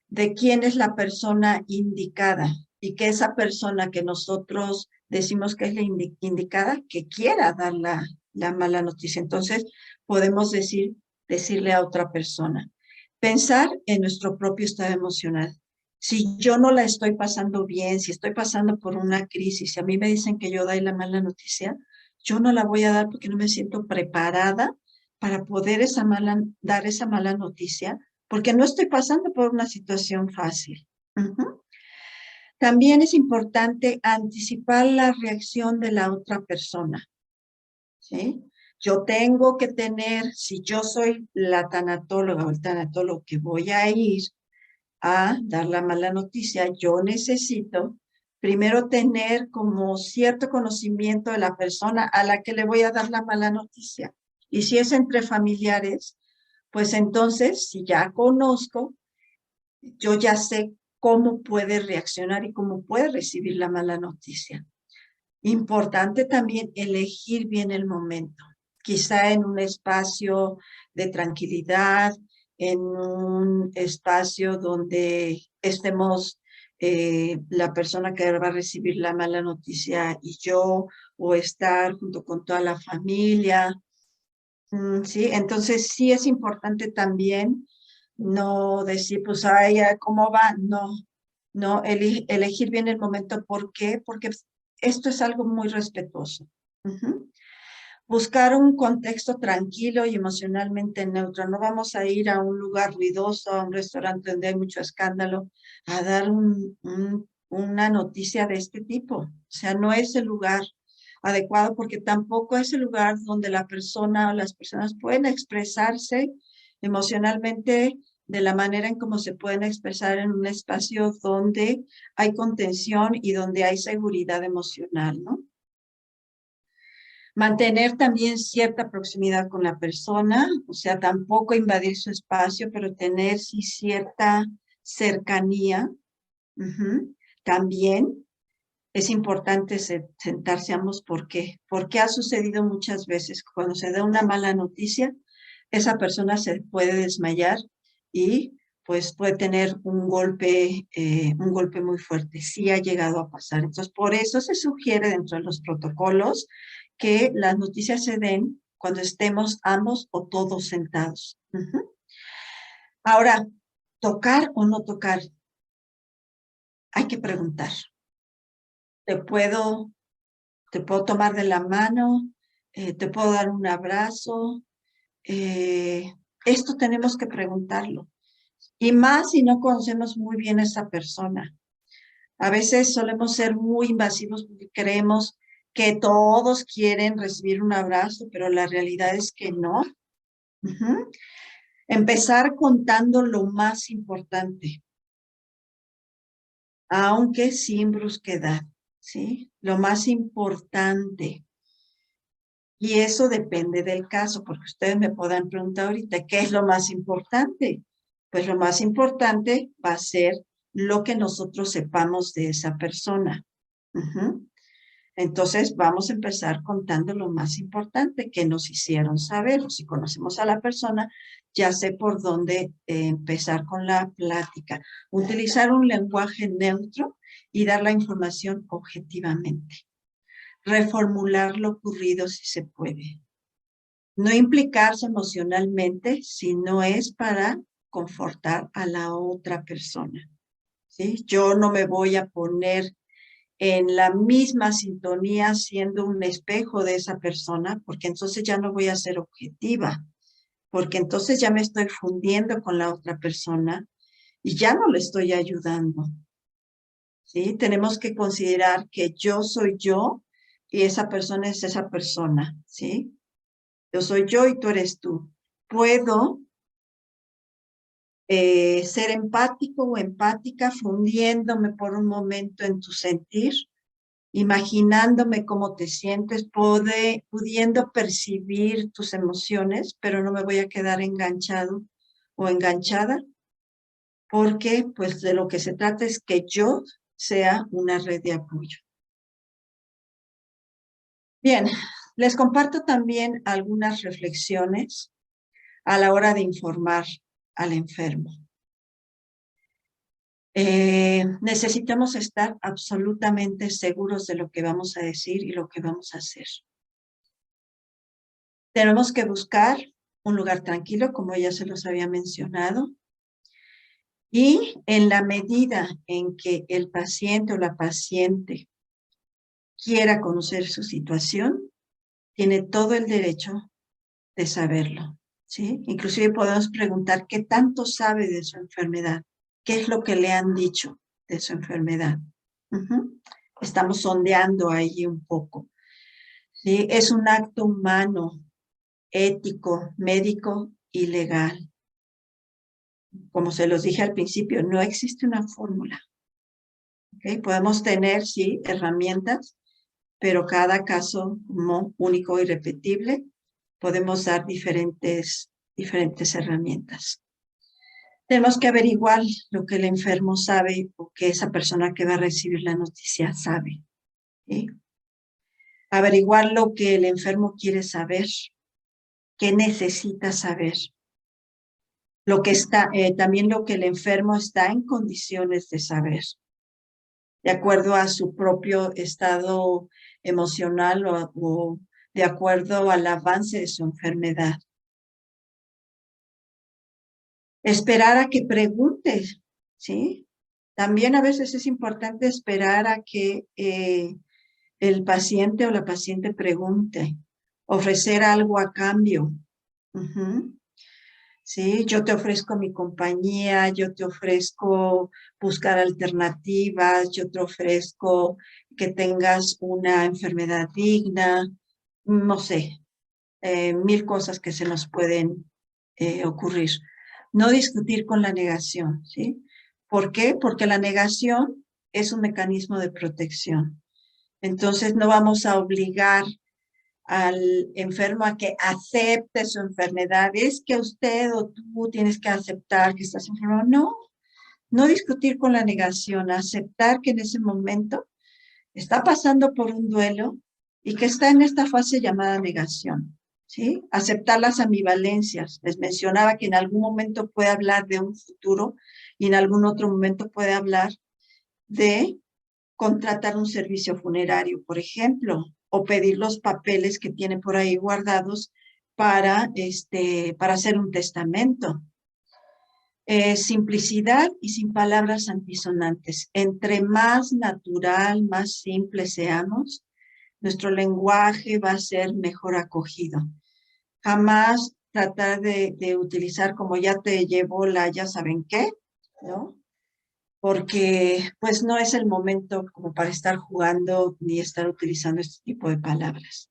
de quién es la persona indicada y que esa persona que nosotros decimos que es la indicada, que quiera dar la mala noticia. Entonces, podemos decirle a otra persona. Pensar en nuestro propio estado emocional. Si yo no la estoy pasando bien, si estoy pasando por una crisis, si a mí me dicen que yo doy la mala noticia, yo no la voy a dar porque no me siento preparada para poder dar esa mala noticia, porque no estoy pasando por una situación fácil. También es importante anticipar la reacción de la otra persona, ¿sí? Yo tengo que tener, si yo soy la tanatóloga o el tanatólogo que voy a ir a dar la mala noticia, yo necesito primero tener como cierto conocimiento de la persona a la que le voy a dar la mala noticia. Y si es entre familiares, pues entonces, si ya conozco, yo ya sé cómo puede reaccionar y cómo puede recibir la mala noticia. Importante también elegir bien el momento. Quizá en un espacio de tranquilidad, en un espacio donde estemos la persona que va a recibir la mala noticia y yo, o estar junto con toda la familia. Sí, entonces sí es importante también no decir, pues, ay, ¿cómo va? No, elegir bien el momento. ¿Por qué? Porque esto es algo muy respetuoso. Buscar un contexto tranquilo y emocionalmente neutro. No vamos a ir a un lugar ruidoso, a un restaurante donde hay mucho escándalo, a dar una noticia de este tipo. O sea, no es el lugar adecuado porque tampoco es el lugar donde la persona o las personas pueden expresarse emocionalmente de la manera en cómo se pueden expresar en un espacio donde hay contención y donde hay seguridad emocional, ¿no? Mantener también cierta proximidad con la persona, o sea, tampoco invadir su espacio, pero tener sí cierta cercanía. También es importante sentarse ambos. ¿Por qué? Porque ha sucedido muchas veces cuando se da una mala noticia, esa persona se puede desmayar y pues puede tener un golpe muy fuerte. Sí ha llegado a pasar. Entonces, por eso se sugiere dentro de los protocolos que las noticias se den cuando estemos ambos o todos sentados. Ahora, ¿tocar o no tocar? Hay que preguntar. Te puedo tomar de la mano, te puedo dar un abrazo. Esto tenemos que preguntarlo. Y más si no conocemos muy bien a esa persona. A veces solemos ser muy invasivos porque creemos que todos quieren recibir un abrazo, pero la realidad es que no. Ujú. Empezar contando lo más importante, aunque sin brusquedad, ¿sí? Lo más importante. Y eso depende del caso, porque ustedes me podrán preguntar ahorita, ¿qué es lo más importante? Pues lo más importante va a ser lo que nosotros sepamos de esa persona. Ujú. Entonces, vamos a empezar contando lo más importante que nos hicieron saber. O si conocemos a la persona, ya sé por dónde empezar con la plática. Utilizar un lenguaje neutro y dar la información objetivamente. Reformular lo ocurrido si se puede. No implicarse emocionalmente si no es para confortar a la otra persona, ¿sí? Yo no me voy a poner en la misma sintonía siendo un espejo de esa persona, porque entonces ya no voy a ser objetiva, porque entonces ya me estoy fundiendo con la otra persona y ya no le estoy ayudando, ¿sí? Tenemos que considerar que yo soy yo y esa persona es esa persona, ¿sí? Yo soy yo y tú eres tú. Puedo ser empático o empática fundiéndome por un momento en tu sentir, imaginándome cómo te sientes, pudiendo percibir tus emociones, pero no me voy a quedar enganchado o enganchada, porque pues de lo que se trata es que yo sea una red de apoyo. Bien, les comparto también algunas reflexiones a la hora de informar al enfermo. Necesitamos estar absolutamente seguros de lo que vamos a decir y lo que vamos a hacer. Tenemos que buscar un lugar tranquilo, como ya se los había mencionado, y en la medida en que el paciente o la paciente quiera conocer su situación, tiene todo el derecho de saberlo, ¿sí? Inclusive podemos preguntar qué tanto sabe de su enfermedad, qué es lo que le han dicho de su enfermedad. Estamos sondeando ahí un poco, ¿sí? Es un acto humano, ético, médico y legal. Como se los dije al principio, no existe una fórmula. ¿Okay? Podemos tener, sí, herramientas, pero cada caso como único y repetible, podemos dar diferentes herramientas. Tenemos que averiguar lo que el enfermo sabe o que esa persona que va a recibir la noticia sabe. ¿Sí? Averiguar lo que el enfermo quiere saber, qué necesita saber. También lo que el enfermo está en condiciones de saber, de acuerdo a su propio estado emocional o de acuerdo al avance de su enfermedad. Esperar a que pregunte, ¿sí? También a veces es importante esperar a que el paciente o la paciente pregunte, ofrecer algo a cambio. Sí, yo te ofrezco mi compañía, yo te ofrezco buscar alternativas, yo te ofrezco que tengas una enfermedad digna, no sé, 1000 cosas que se nos pueden ocurrir. No discutir con la negación, ¿sí? ¿Por qué? Porque la negación es un mecanismo de protección. Entonces no vamos a obligar al enfermo a que acepte su enfermedad. Es que usted o tú tienes que aceptar que estás enfermo. No, no discutir con la negación, aceptar que en ese momento está pasando por un duelo y que está en esta fase llamada negación. ¿Sí? Aceptar las ambivalencias. Les mencionaba que en algún momento puede hablar de un futuro y en algún otro momento puede hablar de contratar un servicio funerario, por ejemplo, o pedir los papeles que tiene por ahí guardados para hacer un testamento. Simplicidad y sin palabras antisonantes. Entre más natural, más simple seamos, nuestro lenguaje va a ser mejor acogido. Jamás tratar de utilizar como ya te llevó la ya saben qué, ¿no? Porque pues no es el momento como para estar jugando ni estar utilizando este tipo de palabras.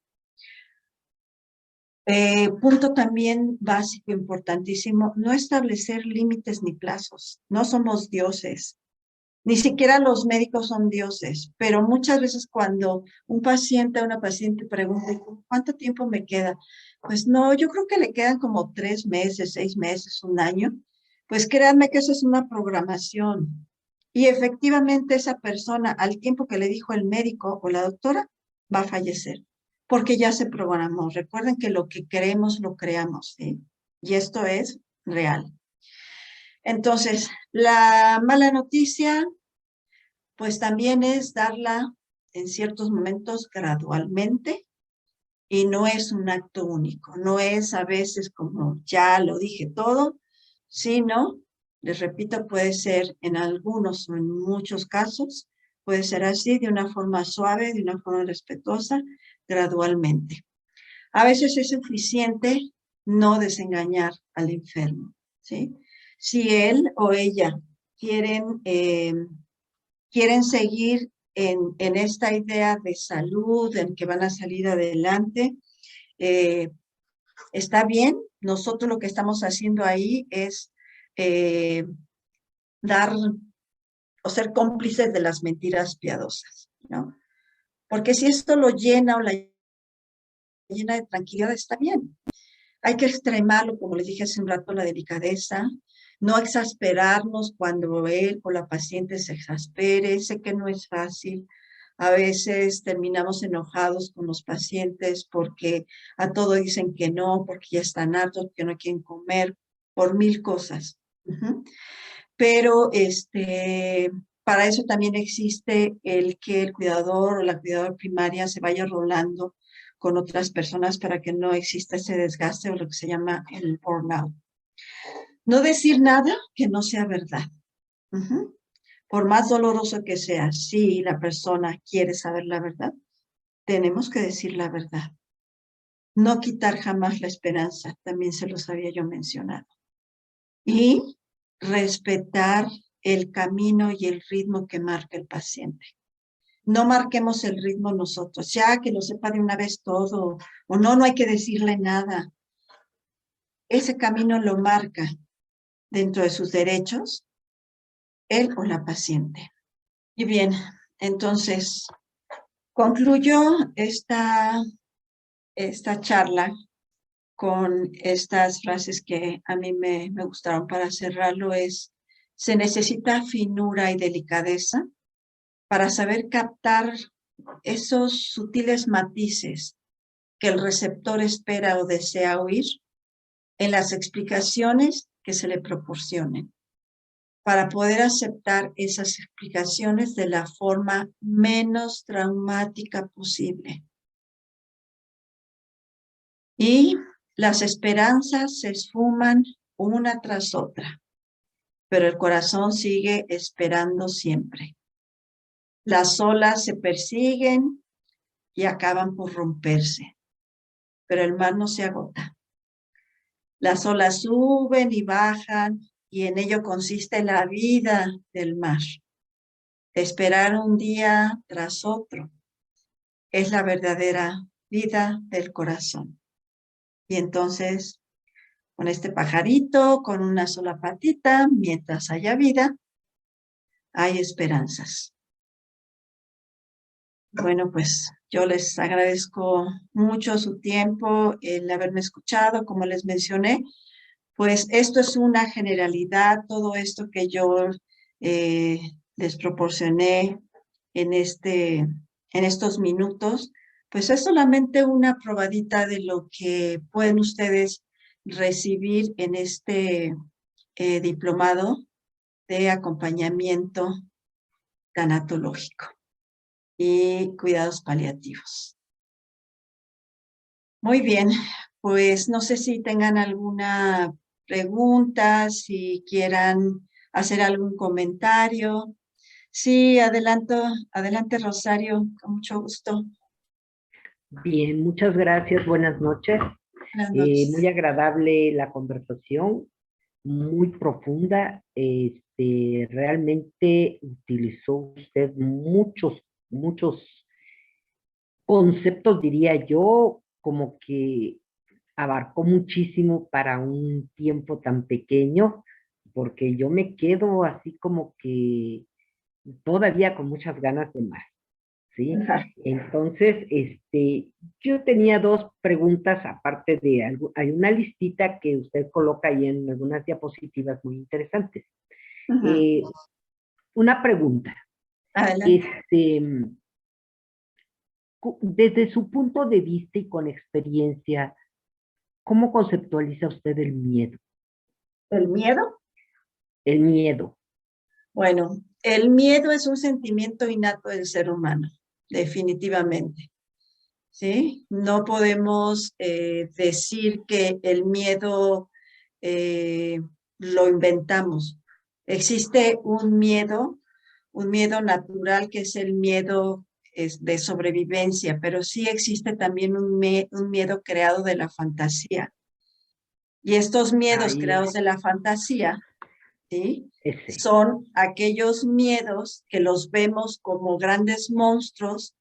Punto también básico, importantísimo, no establecer límites ni plazos. No somos dioses. Ni siquiera los médicos son dioses, pero muchas veces cuando un paciente o una paciente pregunta, ¿cuánto tiempo me queda? Pues no, yo creo que le quedan como 3 meses, 6 meses, un año. Pues créanme que eso es una programación. Y efectivamente esa persona, al tiempo que le dijo el médico o la doctora, va a fallecer, porque ya se programó. Recuerden que lo que queremos, lo creamos, ¿sí? Y esto es real. Entonces, la mala noticia pues también es darla en ciertos momentos gradualmente y no es un acto único, no es a veces como ya lo dije todo, sino, les repito, puede ser en algunos o en muchos casos, puede ser así de una forma suave, de una forma respetuosa, gradualmente. A veces es suficiente no desengañar al enfermo, ¿sí? Si él o ella quieren seguir en esta idea de salud, en que van a salir adelante, está bien. Nosotros lo que estamos haciendo ahí es dar o ser cómplices de las mentiras piadosas, ¿no? Porque si esto lo llena o la llena de tranquilidad, está bien. Hay que extremarlo, como les dije hace un rato, la delicadeza, no exasperarnos cuando él o la paciente se exaspere. Sé que no es fácil. A veces terminamos enojados con los pacientes porque a todo dicen que no, porque ya están hartos, porque no quieren comer, por 1000 cosas. Pero para eso también existe el que el cuidador o la cuidadora primaria se vaya rolando con otras personas para que no exista ese desgaste o lo que se llama el burnout. No decir nada que no sea verdad. Por más doloroso que sea, si la persona quiere saber la verdad, tenemos que decir la verdad. No quitar jamás la esperanza, también se los había yo mencionado. Y respetar el camino y el ritmo que marca el paciente. No marquemos el ritmo nosotros, ya que lo sepa de una vez todo, o no, no hay que decirle nada. Ese camino lo marca dentro de sus derechos él o la paciente. Y bien, entonces, concluyo esta charla con estas frases que a mí me gustaron para cerrarlo. Se necesita finura y delicadeza para saber captar esos sutiles matices que el receptor espera o desea oír en las explicaciones que se le proporcionen, para poder aceptar esas explicaciones de la forma menos traumática posible. Y las esperanzas se esfuman una tras otra, pero el corazón sigue esperando siempre. Las olas se persiguen y acaban por romperse, pero el mar no se agota. Las olas suben y bajan, y en ello consiste la vida del mar. Esperar un día tras otro es la verdadera vida del corazón. Y entonces, con este pajarito, con una sola patita, mientras haya vida, hay esperanzas. Bueno, pues yo les agradezco mucho su tiempo, el haberme escuchado. Como les mencioné, pues esto es una generalidad. Todo esto que yo les proporcioné en estos minutos, pues es solamente una probadita de lo que pueden ustedes recibir en este diplomado de acompañamiento tanatológico y cuidados paliativos. Muy bien, pues no sé si tengan alguna pregunta, si quieran hacer algún comentario. Sí, adelante Rosario, con mucho gusto. Bien, muchas gracias, buenas noches. Buenas Muy noches. agradable la conversación, muy profunda. Realmente utilizó usted muchos conceptos, diría yo, como que abarcó muchísimo para un tiempo tan pequeño, porque yo me quedo así como que todavía con muchas ganas de más, ¿sí? Ajá. Entonces, yo tenía dos preguntas, aparte de algo, hay una listita que usted coloca ahí en algunas diapositivas muy interesantes. Ajá. Eh, una pregunta, Adelante. este, desde su punto de vista y con experiencia, ¿cómo conceptualiza usted el miedo? ¿El miedo? El miedo. Bueno, el miedo es un sentimiento innato del ser humano, definitivamente. ¿Sí? No podemos decir que el miedo eh, lo inventamos. Existe un miedo natural que es el miedo de sobrevivencia, pero sí existe también un miedo creado de la fantasía. Y estos miedos Ahí, creados de la fantasía, ¿sí? ese. Son aquellos miedos que los vemos como grandes monstruos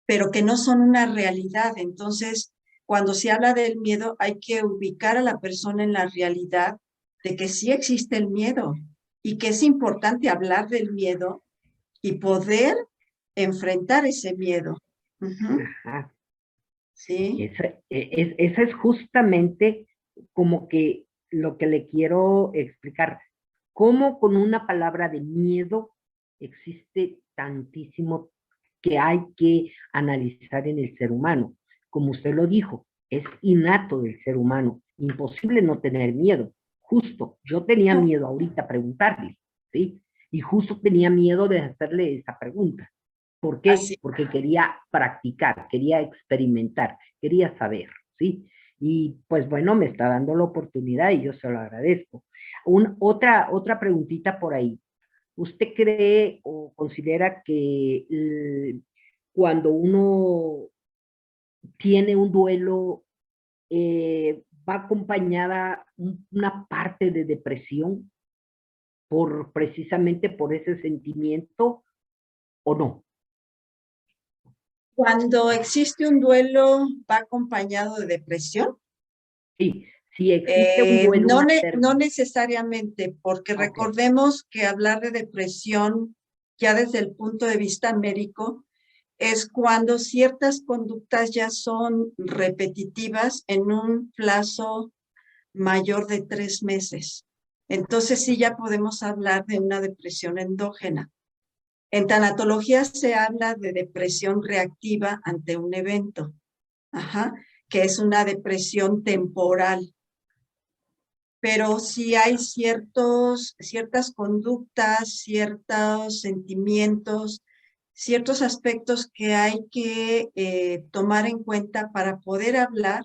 pero que no son una realidad. Entonces, cuando se habla del miedo, hay que ubicar a la persona en la realidad de que sí existe el miedo y que es importante hablar del miedo y poder enfrentar ese miedo. Ujú. Ajá. Sí, Esa es justamente como que lo que le quiero explicar. Cómo con una palabra de miedo existe tantísimo que hay que analizar en el ser humano. Como usted lo dijo, es innato del ser humano. Imposible no tener miedo. Justo, yo tenía miedo ahorita preguntarle, ¿sí? Y justo tenía miedo de hacerle esa pregunta. ¿Por qué? así. Porque quería practicar, quería experimentar, quería saber, ¿sí? Y pues bueno, me está dando la oportunidad y yo se lo agradezco. Otra preguntita por ahí. ¿Usted cree o considera que cuando uno tiene un duelo va acompañada una parte de depresión precisamente por ese sentimiento o no? Cuando existe un duelo, va acompañado de depresión. Sí, si existe un duelo, No, una no pérdida. necesariamente, porque Ok, recordemos que hablar de depresión ya desde el punto de vista médico es cuando ciertas conductas ya son repetitivas en un plazo mayor de 3 meses. Entonces sí ya podemos hablar de una depresión endógena. En tanatología se habla de depresión reactiva ante un evento, ajá, que es una depresión temporal. Pero sí hay ciertas conductas, ciertos sentimientos, ciertos aspectos que hay que tomar en cuenta para poder hablar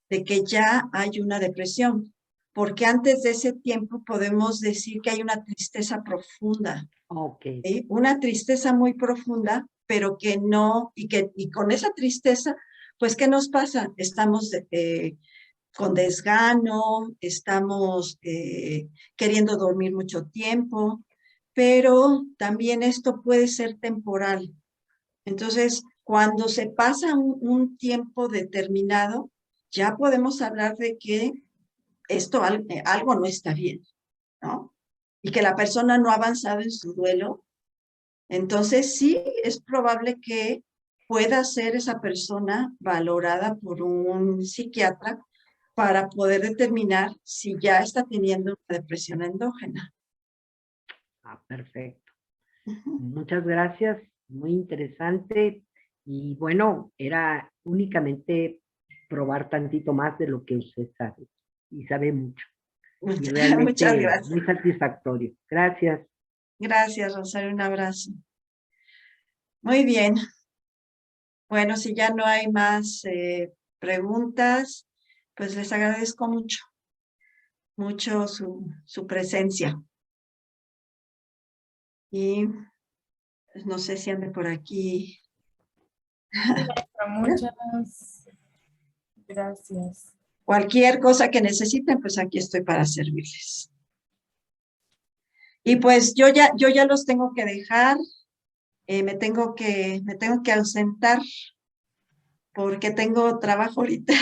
de que ya hay una depresión, porque antes de ese tiempo podemos decir que hay una tristeza profunda, ok. ¿sí? Una tristeza muy profunda, pero que no, y con esa tristeza, pues, ¿qué nos pasa? Estamos con desgano, estamos queriendo dormir mucho tiempo, pero también esto puede ser temporal. Entonces, cuando se pasa un tiempo determinado, ya podemos hablar de que algo no está bien, ¿no? Y que la persona no ha avanzado en su duelo. Entonces, sí es probable que pueda ser esa persona valorada por un psiquiatra para poder determinar si ya está teniendo una depresión endógena. Ah, perfecto. Ujú. Muchas gracias, muy interesante. Y bueno, era únicamente probar tantito más de lo que usted sabe. Y sabe mucho. Y Muchas realmente gracias. muy satisfactorio. Gracias. Gracias, Rosario. Un abrazo. Muy bien. Bueno, si ya no hay más preguntas, pues les agradezco mucho su presencia. Y pues, no sé si ande por aquí. Muchas gracias. Cualquier cosa que necesiten, pues aquí estoy para servirles. Y pues yo ya los tengo que dejar, me tengo que ausentar porque tengo trabajo ahorita.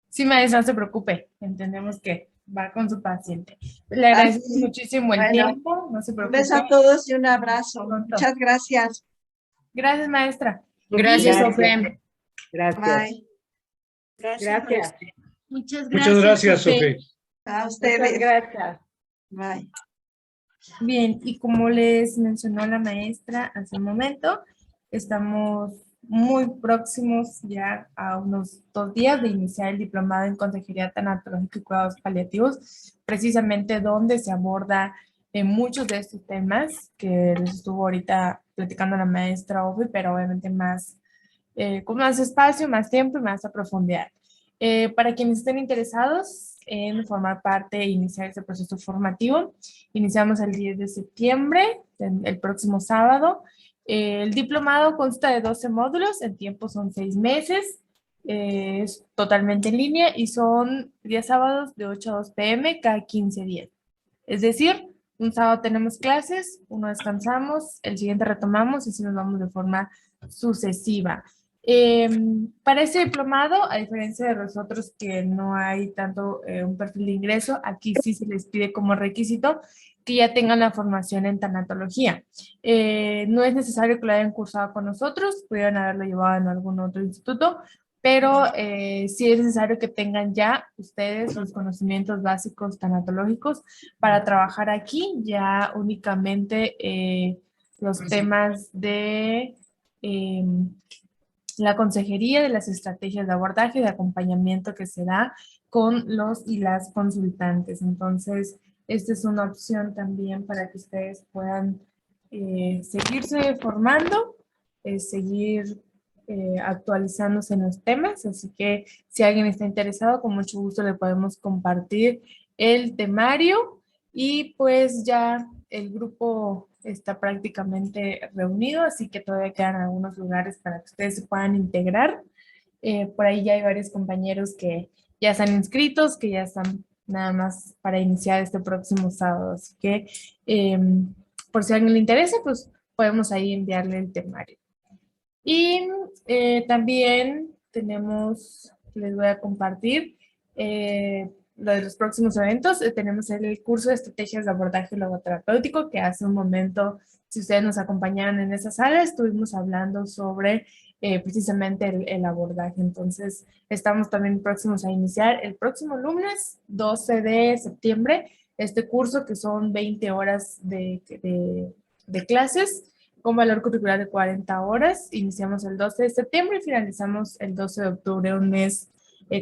Sí, maestra, no se preocupe. Entendemos que va con su paciente. Le agradecemos Así, muchísimo el bueno, tiempo. No se un beso preocupe. a todos y un abrazo. Pronto. Muchas gracias. Gracias, maestra. Gracias, Gracias. Sofe. Gracias. Bye. Gracias. Muchas Muchas gracias, Sofi. A Muchas ustedes. gracias. Bye. Bien, y como les mencionó la maestra hace un momento, estamos muy próximos ya a unos 2 días de iniciar el diplomado en Consejería Tanatológica y Cuidados Paliativos, precisamente donde se aborda muchos de estos temas que les estuvo ahorita platicando la maestra Ofi, pero obviamente más, con más espacio, más tiempo y más a profundidad. Para quienes estén interesados en formar parte e iniciar este proceso formativo, iniciamos el 10 de septiembre, el próximo sábado. El diplomado consta de 12 módulos, el tiempo son 6 meses, es totalmente en línea y son días sábados de 8 a 2 p.m. cada 15 días. Es decir, un sábado tenemos clases, uno descansamos, el siguiente retomamos y así nos vamos de forma sucesiva. Para este diplomado, a diferencia de los otros que no hay tanto un perfil de ingreso, aquí sí se les pide como requisito que ya tengan la formación en tanatología. No es necesario que lo hayan cursado con nosotros, pudieran haberlo llevado en algún otro instituto, pero sí es necesario que tengan ya ustedes los conocimientos básicos tanatológicos para trabajar aquí, ya únicamente los temas de la consejería, de las estrategias de abordaje, de acompañamiento que se da con los y las consultantes. Entonces, esta es una opción también para que ustedes puedan seguirse formando, seguir actualizándose en los temas. Así que si alguien está interesado, con mucho gusto le podemos compartir el temario y pues ya el grupo está prácticamente reunido, así que todavía quedan algunos lugares para que ustedes se puedan integrar. Por ahí ya hay varios compañeros que ya están inscritos, que ya están nada más para iniciar este próximo sábado. Así que por si a alguien le interesa, pues podemos ahí enviarle el temario. Y también tenemos, les voy a compartir lo de los próximos eventos. Tenemos el curso de estrategias de abordaje logoterapéutico que hace un momento, si ustedes nos acompañaron en esa sala, estuvimos hablando sobre precisamente el abordaje. Entonces, estamos también próximos a iniciar el próximo lunes, 12 de septiembre, este curso que son 20 horas de clases con valor curricular de 40 horas. Iniciamos el 12 de septiembre y finalizamos el 12 de octubre, un mes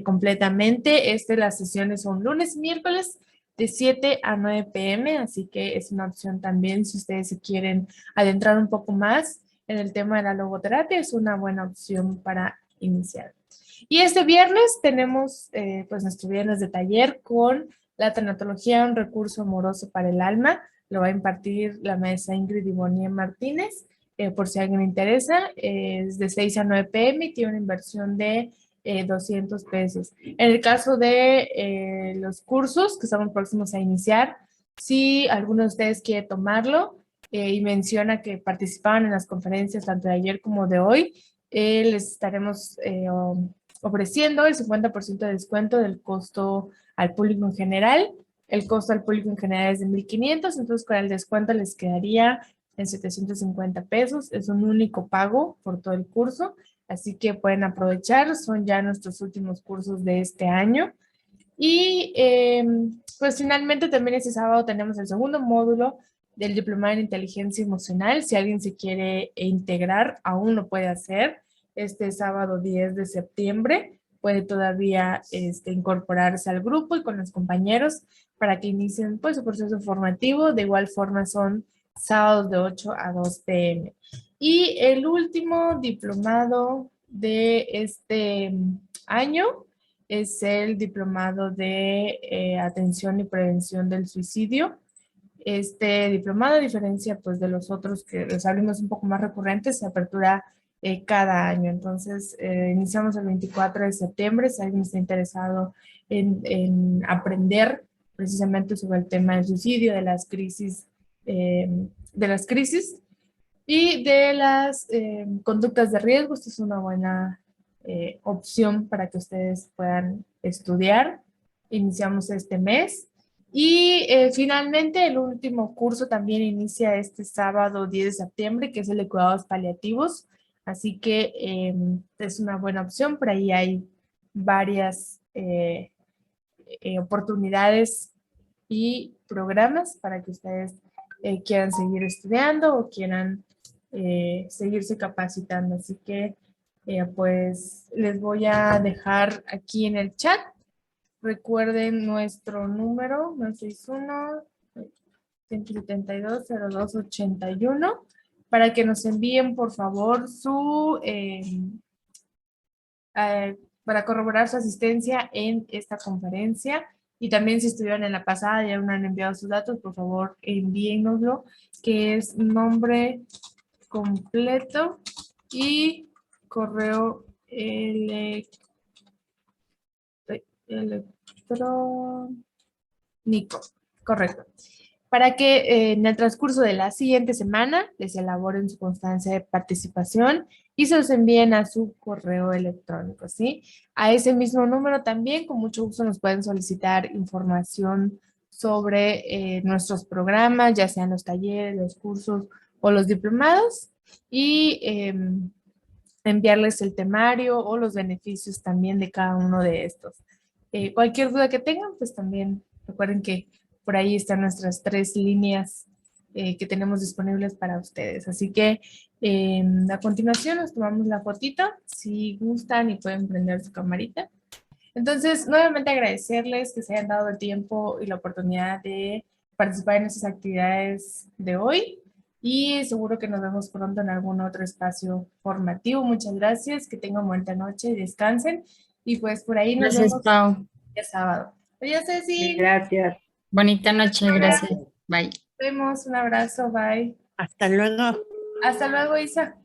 completamente. Las sesiones son lunes y miércoles de 7 a 9 p.m., así que es una opción también si ustedes se quieren adentrar un poco más en el tema de la logoterapia, es una buena opción para iniciar. Y este viernes tenemos pues nuestro viernes de taller con la tanatología, un recurso amoroso para el alma. Lo va a impartir la maestra Ingrid Ivonne Martínez, por si a alguien le interesa. Es de 6 a 9 p.m. y tiene una inversión de 200 pesos. En el caso de los cursos que estamos próximos a iniciar, si alguno de ustedes quiere tomarlo y menciona que participaban en las conferencias tanto de ayer como de hoy, les estaremos ofreciendo el 50% de descuento del costo al público en general. El costo al público en general es de 1,500, entonces con el descuento les quedaría en 750 pesos. Es un único pago por todo el curso, así que pueden aprovechar. Son ya nuestros últimos cursos de este año. Y pues finalmente también este sábado tenemos el segundo módulo del Diplomado en Inteligencia Emocional. Si alguien se quiere integrar, aún lo puede hacer. Este sábado 10 de septiembre puede todavía incorporarse al grupo y con los compañeros para que inicien pues, su proceso formativo. De igual forma son sábados de 8 a 2 p.m. Y el último diplomado de este año es el diplomado de atención y prevención del suicidio. Este diplomado, a diferencia pues, de los otros que les hablamos un poco más recurrentes, se apertura cada año. Entonces, iniciamos el 24 de septiembre. Si alguien está interesado en aprender precisamente sobre el tema del suicidio, de las crisis y de las conductas de riesgo, esta es una buena opción para que ustedes puedan estudiar. Iniciamos este mes. Y finalmente el último curso también inicia este sábado 10 de septiembre, que es el de cuidados paliativos. Así que es una buena opción. Por ahí hay varias oportunidades y programas para que ustedes quieran seguir estudiando o quieran seguirse capacitando. Así que pues les voy a dejar aquí en el chat. Recuerden nuestro número, 961-172-0281, para que nos envíen por favor para corroborar su asistencia en esta conferencia. Y también si estuvieron en la pasada y aún no han enviado sus datos, por favor envíennoslo, que es nombre completo y correo electrónico. Correcto. Para que en el transcurso de la siguiente semana les elaboren su constancia de participación y se los envíen a su correo electrónico, ¿sí? A ese mismo número también, con mucho gusto, nos pueden solicitar información sobre nuestros programas, ya sean los talleres, los cursos o los diplomados, y enviarles el temario o los beneficios también de cada uno de estos. Cualquier duda que tengan, pues también recuerden que por ahí están nuestras 3 líneas que tenemos disponibles para ustedes. Así que a continuación nos tomamos la fotito, si gustan y pueden prender su camarita. Entonces, nuevamente agradecerles que se hayan dado el tiempo y la oportunidad de participar en estas actividades de hoy y seguro que nos vemos pronto en algún otro espacio formativo. Muchas gracias, que tengan buena noche y descansen. Y pues por ahí nos Gracias, vemos Pau. el sábado. Adiós, Ceci. Gracias. Bonita noche, gracias. Gracias. Bye. Nos vemos, un abrazo, bye. Hasta luego. Hasta luego, Isa.